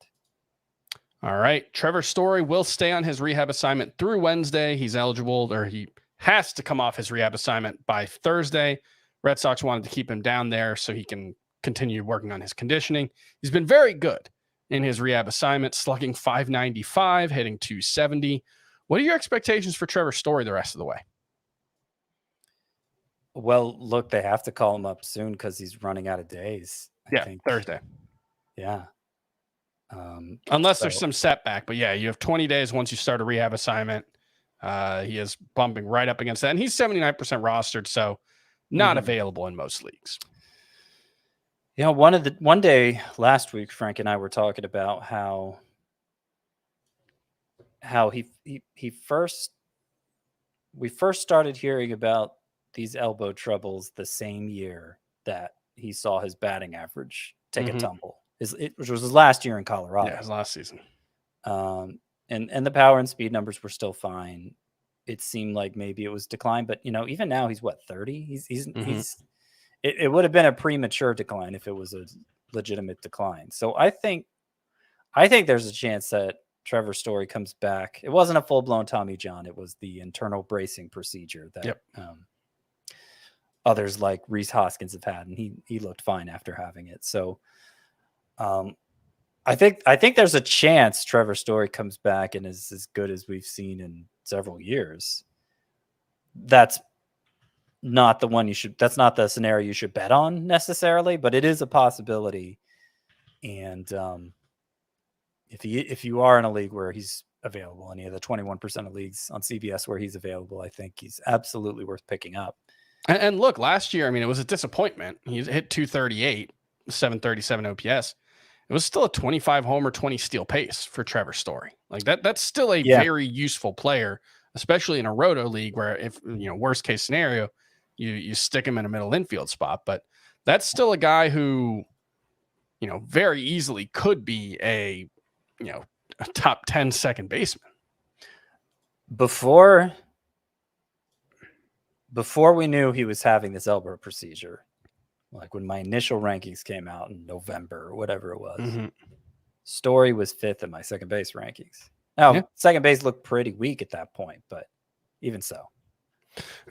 All right. Trevor Story will stay on his rehab assignment through Wednesday. He's eligible, or he has to come off his rehab assignment by Thursday. Red Sox wanted to keep him down there so he can continue working on his conditioning. He's been very good in his rehab assignment, slugging .595, hitting .270. What are your expectations for Trevor Story the rest of the way? Well, look, they have to call him up soon because he's running out of days. I think Thursday. Yeah. Unless there's some setback. But yeah, you have 20 days once you start a rehab assignment. He is bumping right up against that. And he's 79% rostered, so not available in most leagues. One day last week, Frank and I were talking about how we first started hearing about these elbow troubles the same year that he saw his batting average take a tumble, which was his last year in Colorado. Yeah, his last season. And the power and speed numbers were still fine. It seemed like maybe it was decline, but even now he's what, 30? It would have been a premature decline if it was a legitimate decline. So I think there's a chance that Trevor Story comes back. It wasn't a full-blown Tommy John. It was the internal bracing procedure that others like Rhys Hoskins have had, and he looked fine after having it. So I think there's a chance Trevor Story comes back and is as good as we've seen in several years. That's not the scenario you should bet on necessarily, but it is a possibility. And if you are in a league where he's available, any of the 21% of leagues on CBS where he's available, I think he's absolutely worth picking up. And look, last year, I mean, it was a disappointment. He hit 238, 737 OPS. It was still a 25 homer, 20 steal pace for Trevor Story. Like that's still a very useful player, especially in a roto league where if, worst case scenario, you stick him in a middle infield spot, but that's still a guy who, very easily could be a top 10 second baseman. Before we knew he was having this elbow procedure, like when my initial rankings came out in November or whatever it was, Story was 5th in my second base rankings. Now, second base looked pretty weak at that point, but even so.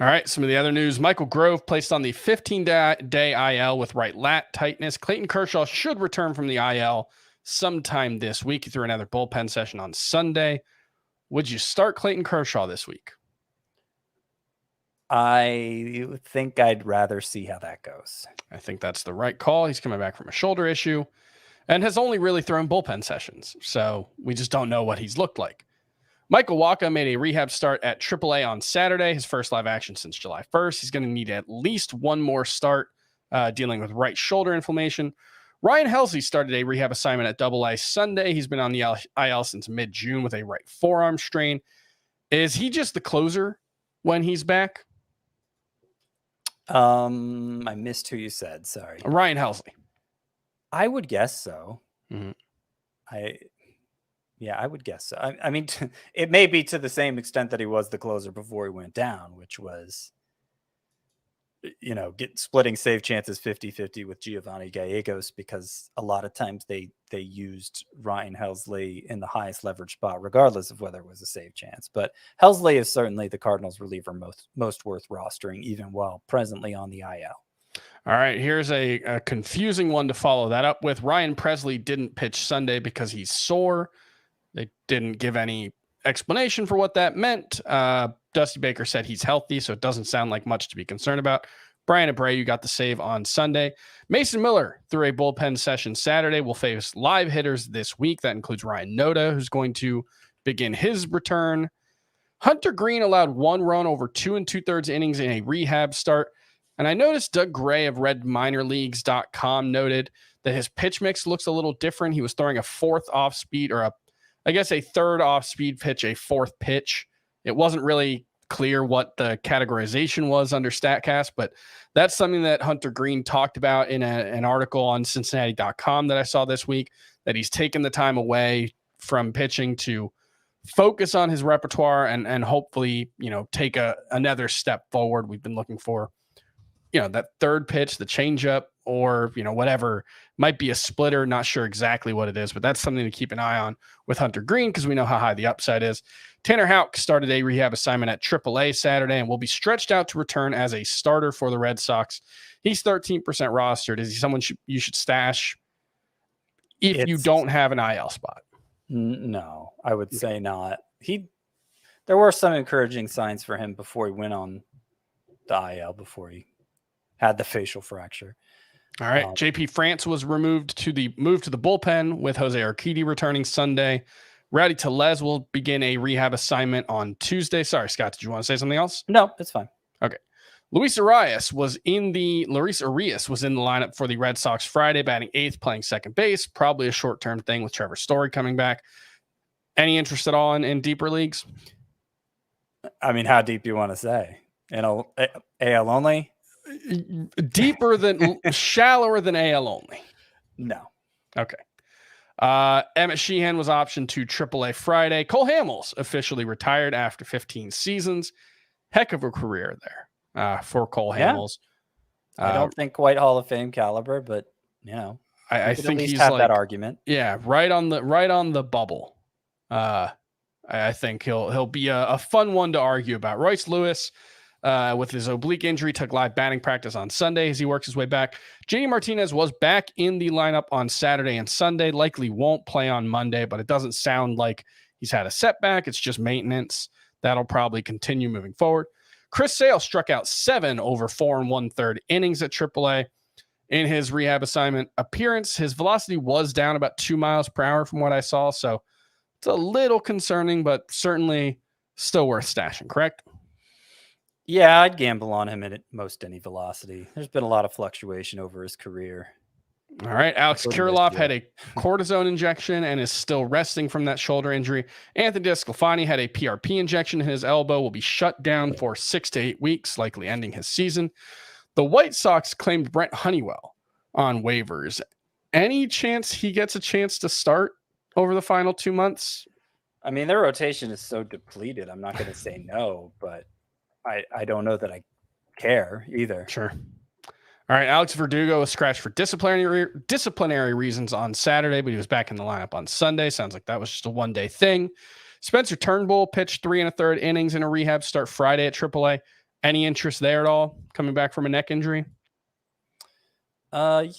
All right, some of the other news. Michael Grove placed on the 15-day IL with right lat tightness. Clayton Kershaw should return from the IL sometime this week. He threw another bullpen session on Sunday. Would you start Clayton Kershaw this week? I think I'd rather see how that goes. I think that's the right call. He's coming back from a shoulder issue and has only really thrown bullpen sessions, so we just don't know what he's looked like. Michael Wacha made a rehab start at AAA on Saturday, his first live action since July 1st. He's going to need at least one more start dealing with right shoulder inflammation. Ryan Helsley started a rehab assignment at AA Sunday. He's been on the IL since mid-June with a right forearm strain. Is he just the closer when he's back? I missed who you said. Sorry. Ryan Helsley. I would guess so. Mm-hmm. I would guess so. I mean, it may be to the same extent that he was the closer before he went down, which was, splitting save chances 50-50 with Giovanni Gallegos, because a lot of times they used Ryan Helsley in the highest leverage spot, regardless of whether it was a save chance. But Helsley is certainly the Cardinals reliever most worth rostering, even while presently on the IL. All right, here's a confusing one to follow that up with. Ryan Presley didn't pitch Sunday because he's sore. They didn't give any explanation for what that meant. Dusty Baker said he's healthy, so it doesn't sound like much to be concerned about. Brian Abreu got the save on Sunday. Mason Miller threw a bullpen session Saturday. Will face live hitters this week. That includes Ryan Noda, who's going to begin his return. Hunter Green allowed 1 run over 2 2/3 innings in a rehab start. And I noticed Doug Gray of RedMinorLeagues.com noted that his pitch mix looks a little different. He was throwing a fourth off speed, or a third off speed pitch, a fourth pitch. It wasn't really clear what the categorization was under StatCast, but that's something that Hunter Green talked about in an article on Cincinnati.com that I saw this week, that he's taken the time away from pitching to focus on his repertoire and hopefully, take another step forward. We've been looking for, that third pitch, the changeup, or, whatever, might be a splitter. Not sure exactly what it is, but that's something to keep an eye on with Hunter Green, because we know how high the upside is. Tanner Houck started a rehab assignment at AAA Saturday and will be stretched out to return as a starter for the Red Sox. He's 13% rostered. Is he someone you should stash if you don't have an IL spot? No, I would say not. There were some encouraging signs for him before he went on the IL, before he had the facial fracture. All right. JP France was moved to the bullpen with Jose Urquidy returning Sunday. Rowdy Tellez will begin a rehab assignment on Tuesday. Sorry, Scott, did you want to say something else? No, it's fine. Okay. Luis Arias was in the lineup for the Red Sox Friday, batting 8th, playing second base. Probably a short-term thing with Trevor Story coming back. Any interest at all in deeper leagues? I mean, how deep you want to say? AL only? Deeper than shallower than AL only. No. Okay. Emmett Sheehan was optioned to AAA Friday. Cole Hamels officially retired after 15 seasons. Heck of a career there for Cole Hamels. I don't think quite Hall of Fame caliber, but I think at least he's have that argument. Yeah, right on the bubble. I think he'll be a fun one to argue about. Royce Lewis, with his oblique injury, took live batting practice on Sunday as he works his way back. JD Martinez was back in the lineup on Saturday and Sunday. Likely won't play on Monday, but it doesn't sound like he's had a setback. It's just maintenance. That'll probably continue moving forward. Chris Sale struck out 7 over 4 1/3 innings at AAA in his rehab assignment appearance. His velocity was down about 2 miles per hour from what I saw, so it's a little concerning, but certainly still worth stashing, correct? Yeah, I'd gamble on him at most any velocity. There's been a lot of fluctuation over his career. All right. Alex Kirilloff had a cortisone injection and is still resting from that shoulder injury. Anthony DeSclafani had a PRP injection in his elbow, will be shut down for 6 to 8 weeks, likely ending his season. The White Sox claimed Brent Honeywell on waivers. Any chance he gets a chance to start over the final 2 months? I mean, their rotation is so depleted. I'm not going to say no, but I don't know that I care either. Sure. All right. Alex Verdugo was scratched for disciplinary reasons on Saturday, but he was back in the lineup on Sunday. Sounds like that was just a one-day thing. Spencer Turnbull pitched 3 1/3 innings in a rehab start Friday at AAA. Any interest there at all coming back from a neck injury? No.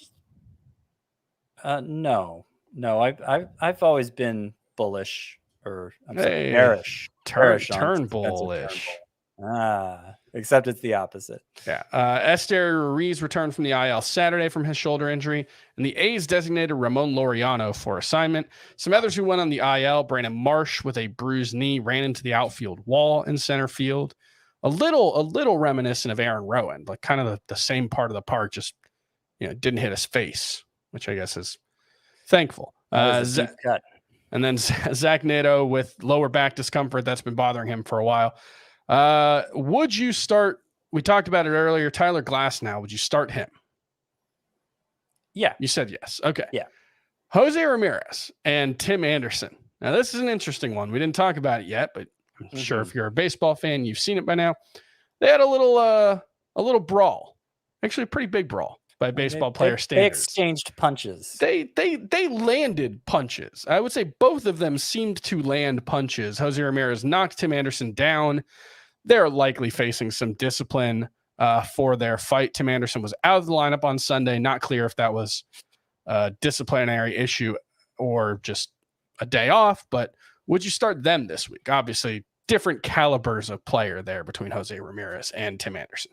I've always been bullish, or bearish. Turnbull-ish. Except it's the opposite. Yeah. Esteury Ruiz returned from the IL Saturday from his shoulder injury, and the A's designated Ramon Laureano for assignment. Some others who went on the IL, Brandon Marsh with a bruised knee ran into the outfield wall in center field. A little reminiscent of Aaron Rowan, like kind of the same part of the park, just didn't hit his face, which I guess is thankful. Cut. And then Zach Neto with lower back discomfort that's been bothering him for a while. Would you start? We talked about it earlier. Tyler Glasnow, would you start him? Yeah. You said yes. Okay. Yeah. Jose Ramirez and Tim Anderson. Now, this is an interesting one. We didn't talk about it yet, but I'm sure if you're a baseball fan, you've seen it by now. They had a little brawl, actually a pretty big brawl by baseball player standards. They exchanged punches. They landed punches. I would say both of them seemed to land punches. Jose Ramirez knocked Tim Anderson down. They're likely facing some discipline for their fight. Tim Anderson was out of the lineup on Sunday. Not clear if that was a disciplinary issue or just a day off, but would you start them this week? Obviously, different calibers of player there between Jose Ramirez and Tim Anderson.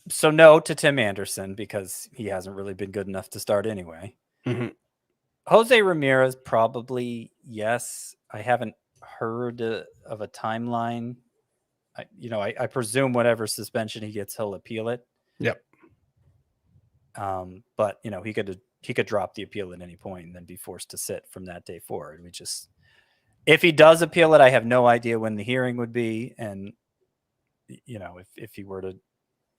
So no to Tim Anderson because he hasn't really been good enough to start anyway. Mm-hmm. Jose Ramirez, probably yes. I haven't heard of a timeline. I presume whatever suspension he gets, he'll appeal it. Yep. But he could drop the appeal at any point and then be forced to sit from that day forward. If he does appeal it, I have no idea when the hearing would be, and if he were to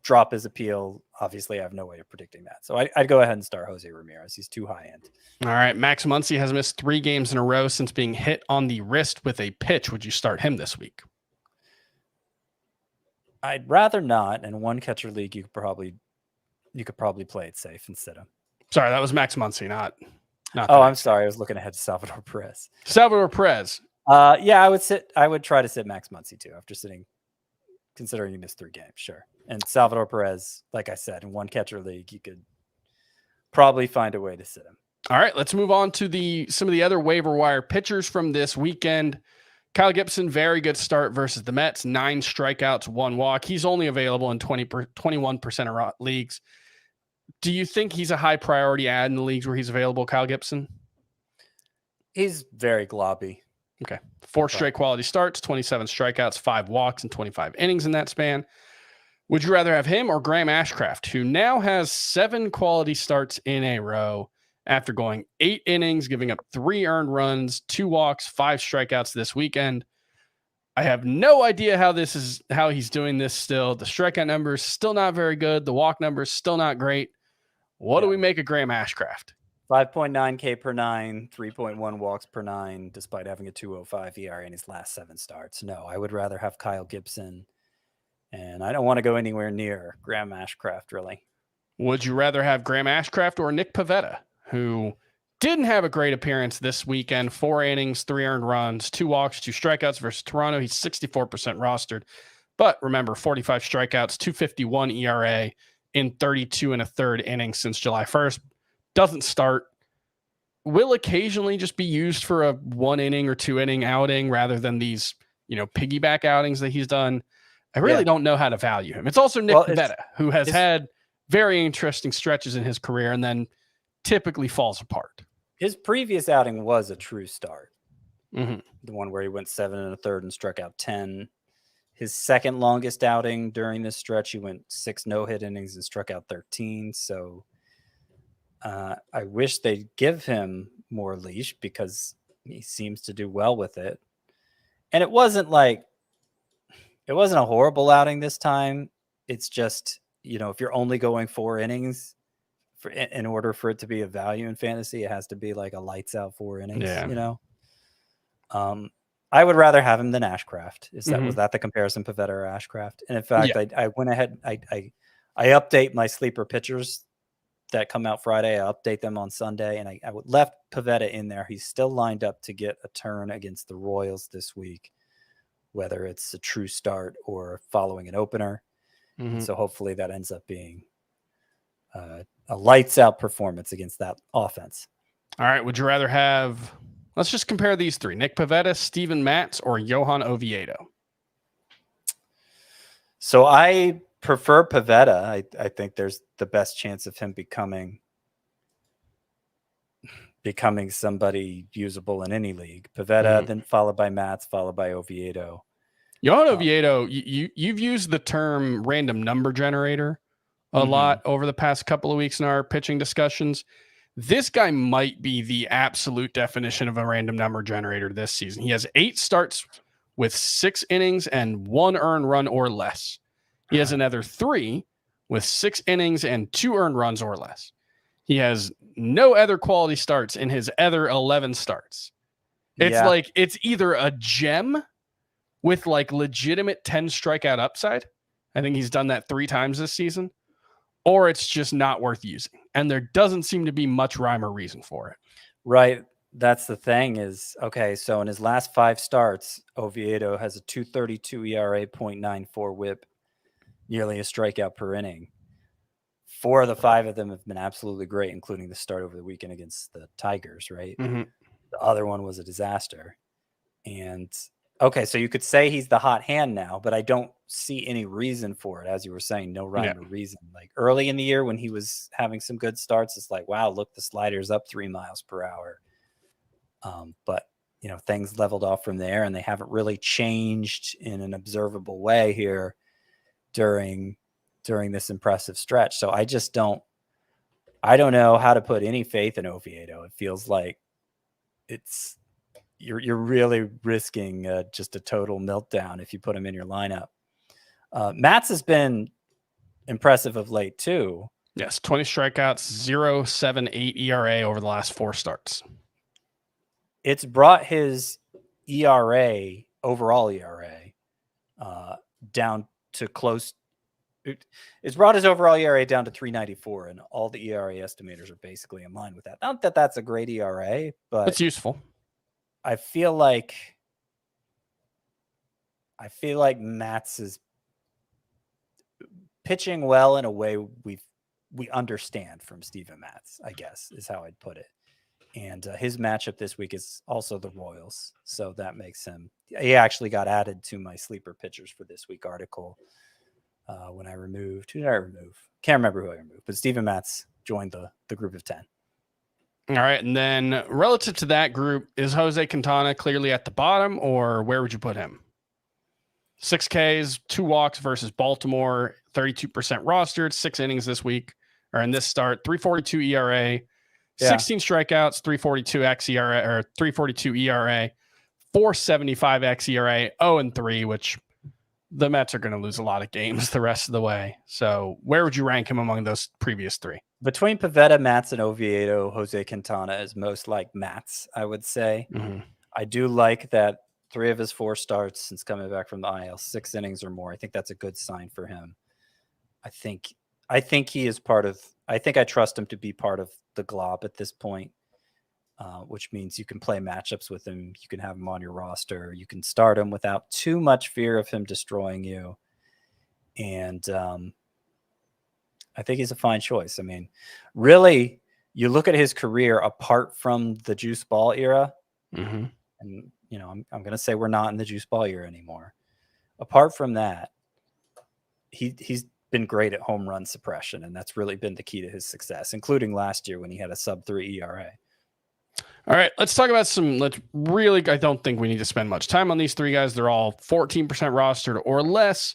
drop his appeal, obviously I have no way of predicting that. So I'd go ahead and start Jose Ramirez. He's too high end. All right. Max Muncy has missed 3 games in a row since being hit on the wrist with a pitch. Would you start him this week? I'd rather not. In one catcher league, you could probably play it safe instead of. Sorry, that was Max Muncy, not. I'm sorry. I was looking ahead to Salvador Perez. Yeah, I would try to sit Max Muncy too after considering you missed 3 games. Sure. And Salvador Perez, like I said, in one catcher league, you could probably find a way to sit him. All right, let's move on to some of the other waiver wire pitchers from this weekend. Kyle Gibson, very good start versus the Mets. 9 strikeouts, 1 walk. He's only available in 21% of leagues. Do you think he's a high priority ad in the leagues where he's available, Kyle Gibson? He's very globby. Okay. 4 straight quality starts, 27 strikeouts, 5 walks, and 25 innings in that span. Would you rather have him or Graham Ashcraft, who now has 7 quality starts in a row after going 8 innings, giving up 3 earned runs, 2 walks, 5 strikeouts this weekend? I have no idea how he's doing this still. The strikeout numbers still not very good. The walk numbers still not great. What do we make of Graham Ashcraft? 5.9 K per 9, 3.1 walks per 9, despite having a 2.05 ERA in his last 7 starts. No, I would rather have Kyle Gibson, and I don't want to go anywhere near Graham Ashcraft, really. Would you rather have Graham Ashcraft or Nick Pivetta, who didn't have a great appearance this weekend? 4 innings, 3 earned runs, 2 walks, 2 strikeouts versus Toronto. He's 64% rostered. But remember, 45 strikeouts, 2.51 ERA in 32 and a third innings since July 1st. Doesn't start. Will occasionally just be used for a 1 inning or 2 inning outing rather than these, piggyback outings that he's done. I really don't know how to value him. It's also Nick Pivetta, who has had very interesting stretches in his career and then typically falls apart. His previous outing was a true start. Mm-hmm. The one where he went 7 1/3 and struck out 10. His second longest outing during this stretch, he went 6 no-hit innings and struck out 13. So I wish they'd give him more leash because he seems to do well with it. And it wasn't a horrible outing this time. It's just, if you're only going 4 innings in order for it to be a value in fantasy, it has to be like a lights out 4 innings, I would rather have him than Ashcraft. Was that the comparison, Pivetta or Ashcraft? And in fact, I went ahead, I update my sleeper pitchers that come out Friday. I update them on Sunday, and I left Pivetta in there. He's still lined up to get a turn against the Royals this week, whether it's a true start or following an opener. So hopefully that ends up being a lights out performance against that offense. All right. Would you rather have, let's just compare these 3, Nick Pivetta, Steven Matz, or Johan Oviedo? So I prefer Pivetta. I think there's the best chance of him becoming somebody usable in any league. Pivetta, then followed by Matz, followed by Oviedo. Johan Oviedo, you've used the term random number generator a lot over the past couple of weeks in our pitching discussions. This guy might be the absolute definition of a random number generator this season. He has 8 starts with 6 innings and 1 earned run or less. He has another 3 with 6 innings and 2 earned runs or less. He has no other quality starts in his other 11 starts. It's it's either a gem with legitimate 10 strikeout upside. I think he's done that 3 times this season. Or it's just not worth using. And there doesn't seem to be much rhyme or reason for it. Right. That's the thing is, okay, so in his last 5 starts, Oviedo has a 2.32 ERA, 0.94 whip, nearly a strikeout per inning. 4 of the 5 of them have been absolutely great, including the start over the weekend against the Tigers, right? The other one was a disaster. And okay, so you could say he's the hot hand now, but I don't see any reason for it. As you were saying, no rhyme or reason. Like early in the year when he was having some good starts, it's like, wow, look, the slider's up 3 miles per hour. But, things leveled off from there, and they haven't really changed in an observable way here during this impressive stretch. So I don't know how to put any faith in Oviedo. It feels like you're really risking just a total meltdown if you put him in your lineup. Matz has been impressive of late too. Yes, 20 strikeouts, 0.78 ERA over the last 4 starts. It's brought his overall ERA, down to close. It's brought his overall ERA down to 3.94, and all the ERA estimators are basically in line with that. Not that that's a great ERA, but it's useful. I feel like Matz is pitching well in a way we understand from Steven Matz, I guess, is how I'd put it. And his matchup this week is also the Royals. So that makes him, he actually got added to my sleeper pitchers for this week article when I removed, who did I remove? Can't remember who I removed, but Steven Matz joined the group of 10. All right. And then relative to that group, is Jose Quintana clearly at the bottom, or where would you put him? 6 Ks, 2 walks versus Baltimore, 32% rostered, 6 innings this week, or in this start, 3.42 ERA, 16 strikeouts, 3.42 xERA, or 3.42 ERA, 4.75 xERA, 0-3, which the Mets are going to lose a lot of games the rest of the way. So where would you rank him among those previous 3? Between Pivetta, Matz, and Oviedo, Jose Quintana is most like Matz, I would say. I do like that 3 of his 4 starts since coming back from the IL, 6 innings or more. I think that's a good sign for him. I think he is part of. I think I trust him to be part of the glob at this point, which means you can play matchups with him. You can have him on your roster. You can start him without too much fear of him destroying you. And I think he's a fine choice. I mean, really, you look at his career apart from the juice ball era, and I'm going to say we're not in the juice ball era anymore. Apart from that, he's been great at home run suppression, and that's really been the key to his success, including last year when he had a sub-3 ERA. All right, let's talk about I don't think we need to spend much time on these 3 guys. They're all 14% rostered or less.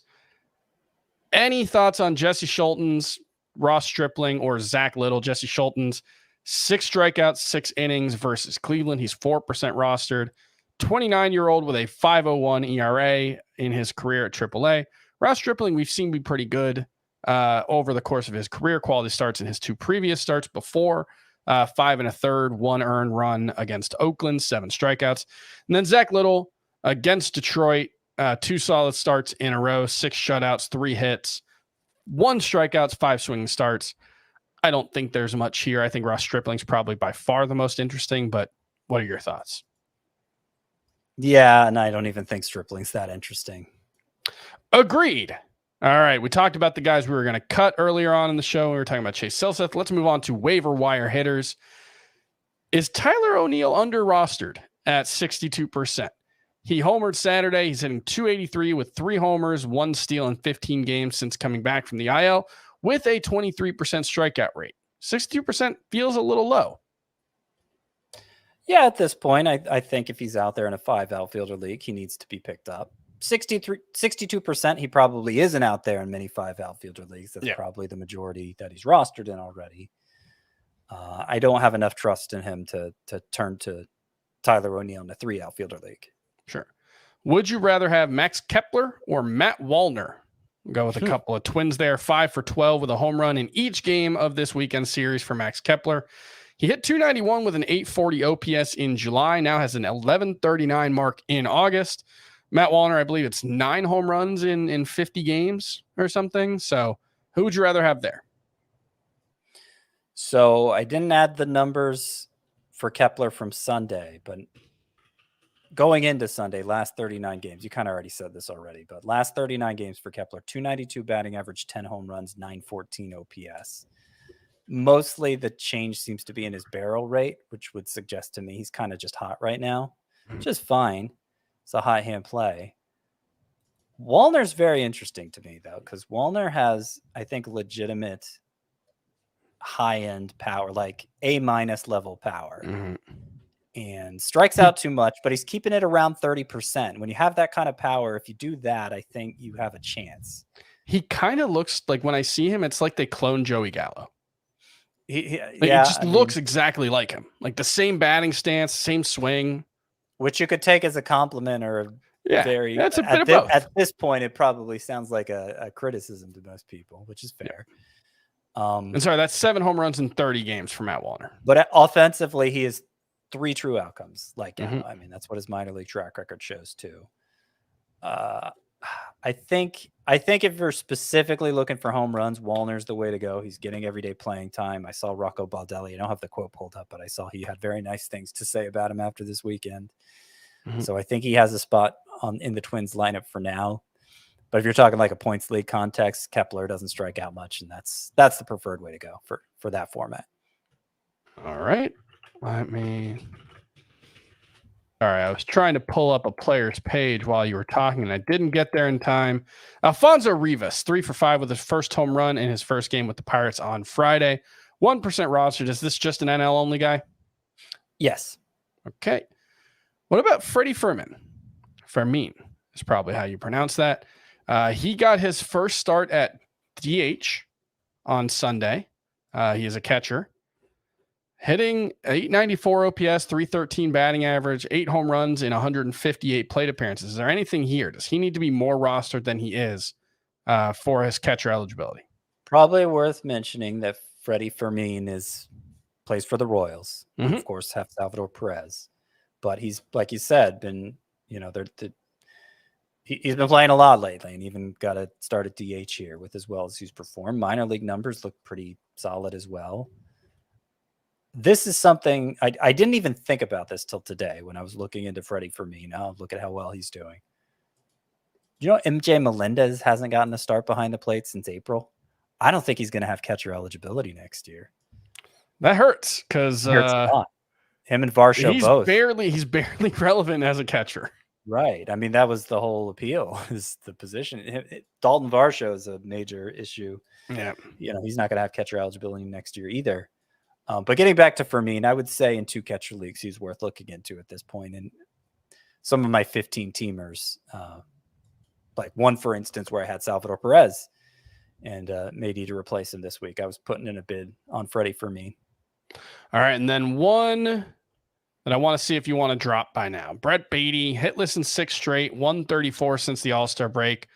Any thoughts on Jesse Schulten's, Ross Stripling, or Zach Little? Jesse Schulten's 6 strikeouts, 6 innings versus Cleveland. He's 4% rostered. 29-year-old with a 5.01 ERA in his career at AAA. Ross Stripling, we've seen be pretty good over the course of his career. Quality starts in his 2 previous starts before. 5 1/3, 1 earned run against Oakland, 7 strikeouts. And then Zach Little against Detroit, 2 solid starts in a row, 6 shutouts, 3 hits, 1 strikeouts, 5 swinging starts. I don't think there's much here. I think Ross Stripling's probably by far the most interesting, but what are your thoughts? Yeah, and I don't even think Stripling's that interesting. Agreed. All right. We talked about the guys we were going to cut earlier on in the show. We were talking about Chase Silseth. Let's move on to waiver wire hitters. Is Tyler O'Neill under rostered at 62%? He homered Saturday. He's hitting .283 with 3 homers, 1 steal in 15 games since coming back from the IL with a 23% strikeout rate. 62% feels a little low. Yeah, at this point, I think if he's out there in a 5 outfielder league, he needs to be picked up. 62%, he probably isn't out there in many 5 outfielder leagues. That's probably the majority that he's rostered in already. I don't have enough trust in him to turn to Tyler O'Neill in a 3 outfielder league. Sure. Would you rather have Max Kepler or Matt Wallner? Go with a couple of twins there. 5 for 12 with a home run in each game of this weekend series for Max Kepler. He hit .291 with an 840 OPS in July, now has an 1139 mark in August. Matt Wallner, I believe it's 9 home runs in 50 games or something. So who would you rather have there? So I didn't add the numbers for Kepler from Sunday, but going into Sunday, last 39 games, you kind of already said this already, but last 39 games for Kepler, 292 batting average, 10 home runs, 914 OPS. Mostly the change seems to be in his barrel rate, which would suggest to me he's kind of just hot right now, which is fine. It's a hot hand play. Wallner's very interesting to me, though, because Wallner has, I think, legitimate high-end power, like A- level power, and strikes out too much, but he's keeping it around 30%. When you have that kind of power, if you do that, I think you have a chance. He kind of looks like, when I see him, it's like they cloned Joey Gallo. He looks exactly like him, like the same batting stance, same swing, which you could take as a compliment or very. That's a bit of both. At this point, it probably sounds like a criticism to most people, which is fair. And sorry, that's 7 home runs in 30 games for Matt Wallner. But offensively, he has 3 true outcomes. Like, I mean, that's what his minor league track record shows too. I think if you're specifically looking for home runs, Wallner's the way to go. He's getting everyday playing time. I saw Rocco Baldelli. I don't have the quote pulled up, but I saw he had very nice things to say about him after this weekend. So I think he has a spot in the Twins lineup for now. But if you're talking like a points league context, Kepler doesn't strike out much, and that's the preferred way to go for that format. All right. All right, I was trying to pull up a player's page while you were talking, and I didn't get there in time. Alfonso Rivas, 3 for 5 with his first home run in his first game with the Pirates on Friday. 1% rostered. Is this just an NL only guy? Yes. Okay. What about Freddie Fermin? Fermin is probably how you pronounce that. He got his first start at DH on Sunday. He is a catcher. Hitting 894 OPS, 313 batting average, 8 home runs in 158 plate appearances. Is there anything here? Does he need to be more rostered than he is for his catcher eligibility? Probably worth mentioning that Freddie Fermin plays for the Royals. Mm-hmm. Of course, have Salvador Perez, but he's, like you said, been, he's been playing a lot lately, and even got a start at DH here with as well as he's performed. Minor league numbers look pretty solid as well. This is something I didn't even think about this till today when I was looking into Freddie Fermin. Now look at how well he's doing. MJ Melendez hasn't gotten a start behind the plate since April. I don't think he's going to have catcher eligibility next year. That hurts because him and Varsho both. He's barely relevant as a catcher. Right. I mean, that was the whole appeal, is the position. Dalton Varsho is a major issue. Yeah. He's not going to have catcher eligibility next year either. But getting back to Fermin, I would say in 2 catcher leagues, he's worth looking into at this point. And some of my 15 teamers, like one, for instance, where I had Salvador Perez and may need to replace him this week. I was putting in a bid on Freddie Fermin. All right. And then one that I want to see if you want to drop by now. Brett Beatty, hitless in 6 straight, 134 since the All-Star break.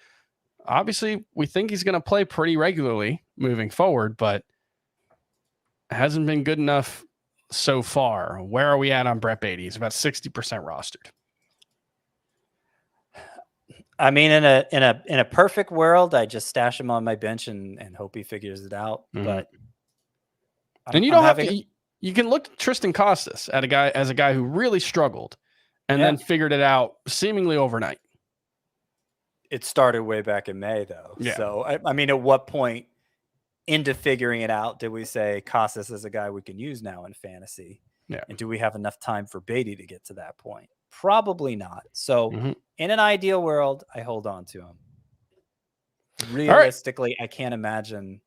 Obviously, we think he's going to play pretty regularly moving forward, but hasn't been good enough so far. Where are we at on Brett Beatty? He's about 60% rostered. I mean, in a perfect world, I just stash him on my bench and hope he figures it out. Mm-hmm. But you don't have to. You can look at Tristan Costas as a guy who really struggled and then figured it out seemingly overnight. It started way back in May, though. Yeah. So I mean, at what point into figuring it out did we say Costas is a guy we can use now in fantasy? Yeah. And do we have enough time for Beatty to get to that point? Probably not. So in an ideal world, I hold on to him. Realistically, I can't imagine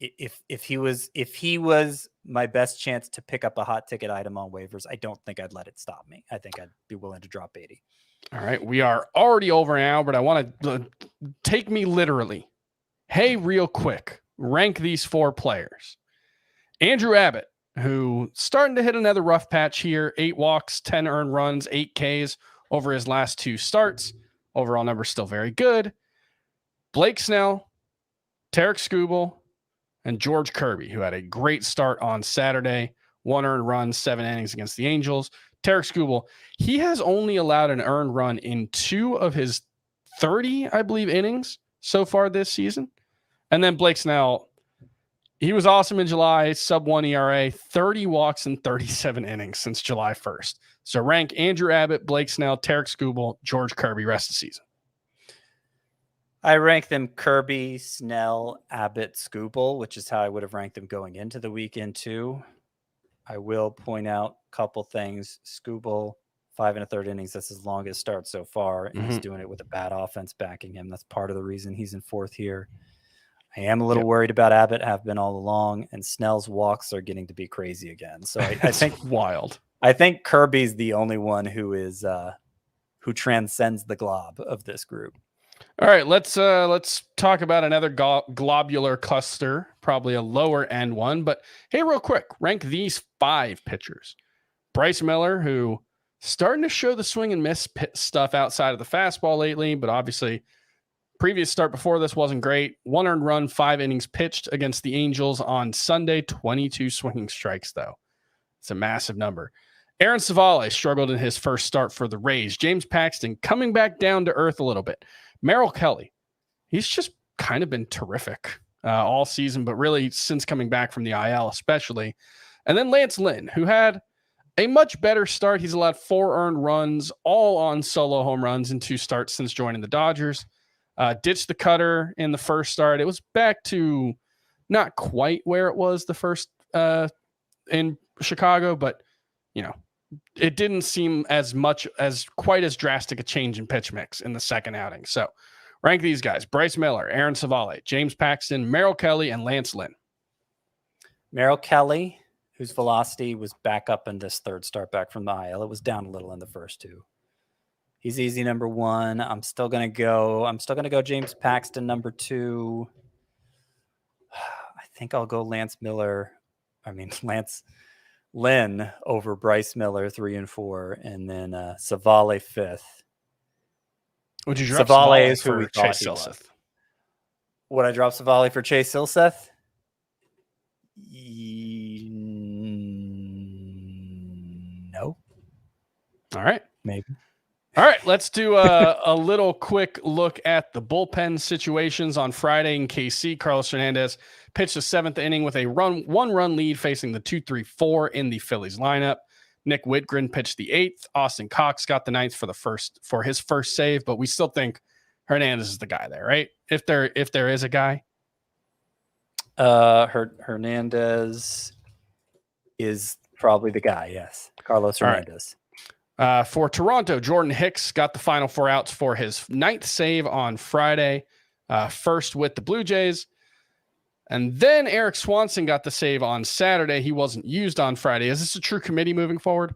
if he was my best chance to pick up a hot ticket item on waivers. I don't think I'd let it stop me. I think I'd be willing to drop Beatty. All right. We are already over now, but I want to take me literally. Hey, real quick, rank these 4 players. Andrew Abbott, who starting to hit another rough patch here. 8 walks, 10 earned runs, 8 Ks over his last 2 starts. Overall number still very good. Blake Snell, Tarek Skubal, and George Kirby, who had a great start on Saturday. 1 earned run, 7 innings against the Angels. Tarek Skubal, he has only allowed an earned run in 2 of his 30, I believe, innings so far this season. And then Blake Snell, he was awesome in July, sub-1 ERA, 30 walks in 37 innings since July 1st. So rank Andrew Abbott, Blake Snell, Tarek Skubal, George Kirby rest of the season. I rank them Kirby, Snell, Abbott, Skubal, which is how I would have ranked them going into the weekend too. I will point out a couple things. Skubal, 5 1/3 innings. That's his longest start so far. And he's doing it with a bad offense backing him. That's part of the reason he's in 4th here. I am a little worried about Abbott, have been all along, and Snell's walks are getting to be crazy again. So I think wild. I think Kirby's the only one who is who transcends the glob of this group. All right, let's talk about another globular cluster, probably a lower end one. But hey, real quick, rank these 5 pitchers. Bryce Miller, who starting to show the swing and miss stuff outside of the fastball lately, but obviously previous start before this wasn't great. 1 earned run, 5 innings pitched against the Angels on Sunday. 22 swinging strikes, though. It's a massive number. Aaron Savale struggled in his first start for the Rays. James Paxton coming back down to earth a little bit. Merrill Kelly, he's just kind of been terrific all season, but really since coming back from the IL especially. And then Lance Lynn, who had a much better start. He's allowed 4 earned runs, all on solo home runs in 2 starts since joining the Dodgers. Ditched the cutter in the first start. It was back to not quite where it was the first in Chicago, but it didn't seem quite as drastic a change in pitch mix in the second outing. So rank these guys: Bryce Miller, Aaron Savale, James Paxton, Merrill Kelly, and Lance Lynn. Merrill Kelly, whose velocity was back up in this 3rd start back from the IL. It was down a little in the first 2. He's easy number 1. I'm still gonna go James Paxton number 2. think I'll go Lance Lynn over Bryce Miller 3 and 4, and then Savale 5th. Would you drop Savale is who we thought Chase Silseth? Would I drop Savale for Chase Silseth? No. All right. Maybe. All right, let's do a little quick look at the bullpen situations on Friday in KC. Carlos Hernandez pitched the 7th inning with a one-run lead facing the 2-3-4 in the Phillies lineup. Nick Whitgren pitched the 8th. Austin Cox got the 9th for his first save, but we still think Hernandez is the guy there, right? If there is a guy. Hernandez is probably the guy, yes. Carlos Hernandez. For Toronto, Jordan Hicks got the final 4 outs for his 9th save on Friday, first with the Blue Jays. And then Eric Swanson got the save on Saturday. He wasn't used on Friday. Is this a true committee moving forward?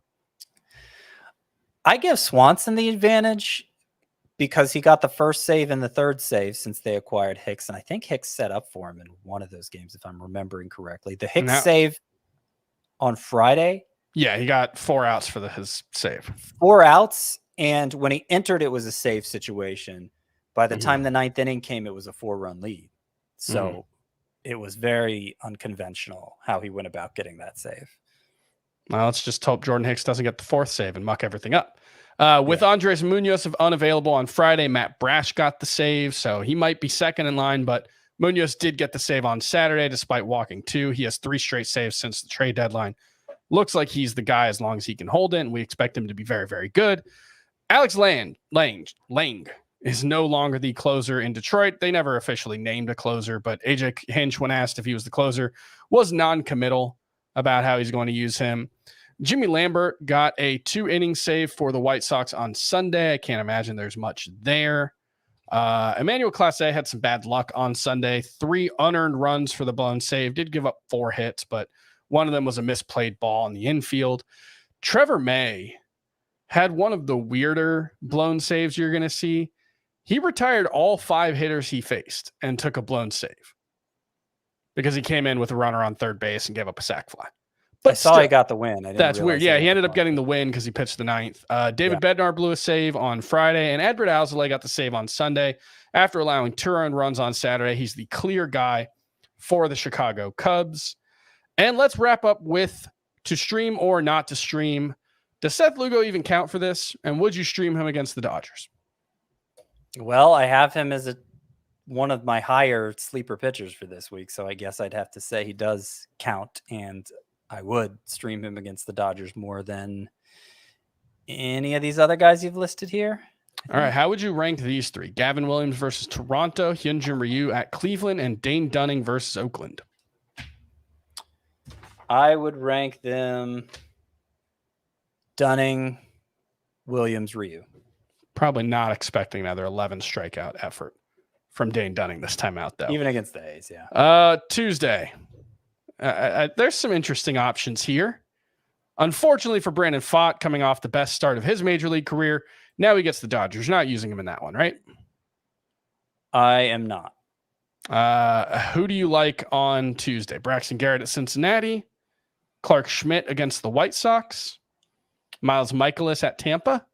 I give Swanson the advantage because he got the first save and the 3rd save since they acquired Hicks. And I think Hicks set up for him in one of those games, if I'm remembering correctly. The Hicks save on Friday. Yeah, he got 4 outs for his save. 4 outs, and when he entered, it was a save situation. By the time the 9th inning came, it was a 4-run lead. So it was very unconventional how he went about getting that save. Well, let's just hope Jordan Hicks doesn't get the 4th save and muck everything up. With Andres Munoz unavailable on Friday, Matt Brash got the save, so he might be second in line, but Munoz did get the save on Saturday despite walking 2. He has 3 straight saves since the trade deadline. Looks like he's the guy as long as he can hold it, and we expect him to be very, very good. Alex Lang is no longer the closer in Detroit. They never officially named a closer, but AJ Hinch, when asked if he was the closer, was non-committal about how he's going to use him. Jimmy Lambert got a 2-inning save for the White Sox on Sunday. I can't imagine there's much there. Emmanuel Clase had some bad luck on Sunday. 3 unearned runs for the blown save. Did give up 4 hits, but one of them was a misplayed ball in the infield. Trevor May had one of the weirder blown saves you're going to see. He retired all 5 hitters he faced and took a blown save because he came in with a runner on 3rd base and gave up a sac fly. But I saw he got the win. That's weird. Yeah, he ended up getting the win because he pitched the 9th. David Bednar blew a save on Friday, and Adbert Alzolay got the save on Sunday. After allowing 2 earned runs on Saturday, he's the clear guy for the Chicago Cubs. And let's wrap up with to stream or not to stream. Does Seth Lugo even count for this? And would you stream him against the Dodgers? Well, I have him as one of my higher sleeper pitchers for this week, so I guess I'd have to say he does count, and I would stream him against the Dodgers more than any of these other guys you've listed here. All right, how would you rank these 3? Gavin Williams versus Toronto, Hyunjin Ryu at Cleveland, and Dane Dunning versus Oakland. I would rank them Dunning, Williams, Ryu. Probably not expecting another 11 strikeout effort from Dane Dunning this time out, though. Even against the A's, yeah. Tuesday. There's some interesting options here. Unfortunately for Brandon Pfaadt, coming off the best start of his major league career, now he gets the Dodgers. You're not using him in that one, right? I am not. Who do you like on Tuesday? Braxton Garrett at Cincinnati, Clark Schmidt against the White Sox, Miles Michaelis at Tampa.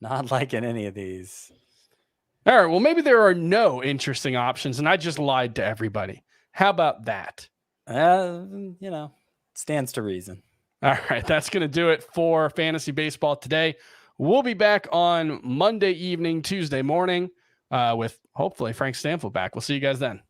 Not liking any of these. All right, well, maybe there are no interesting options, and I just lied to everybody. How about that? Stands to reason. All right, that's going to do it for Fantasy Baseball today. We'll be back on Monday evening, Tuesday morning with hopefully Frank Stanfield back. We'll see you guys then.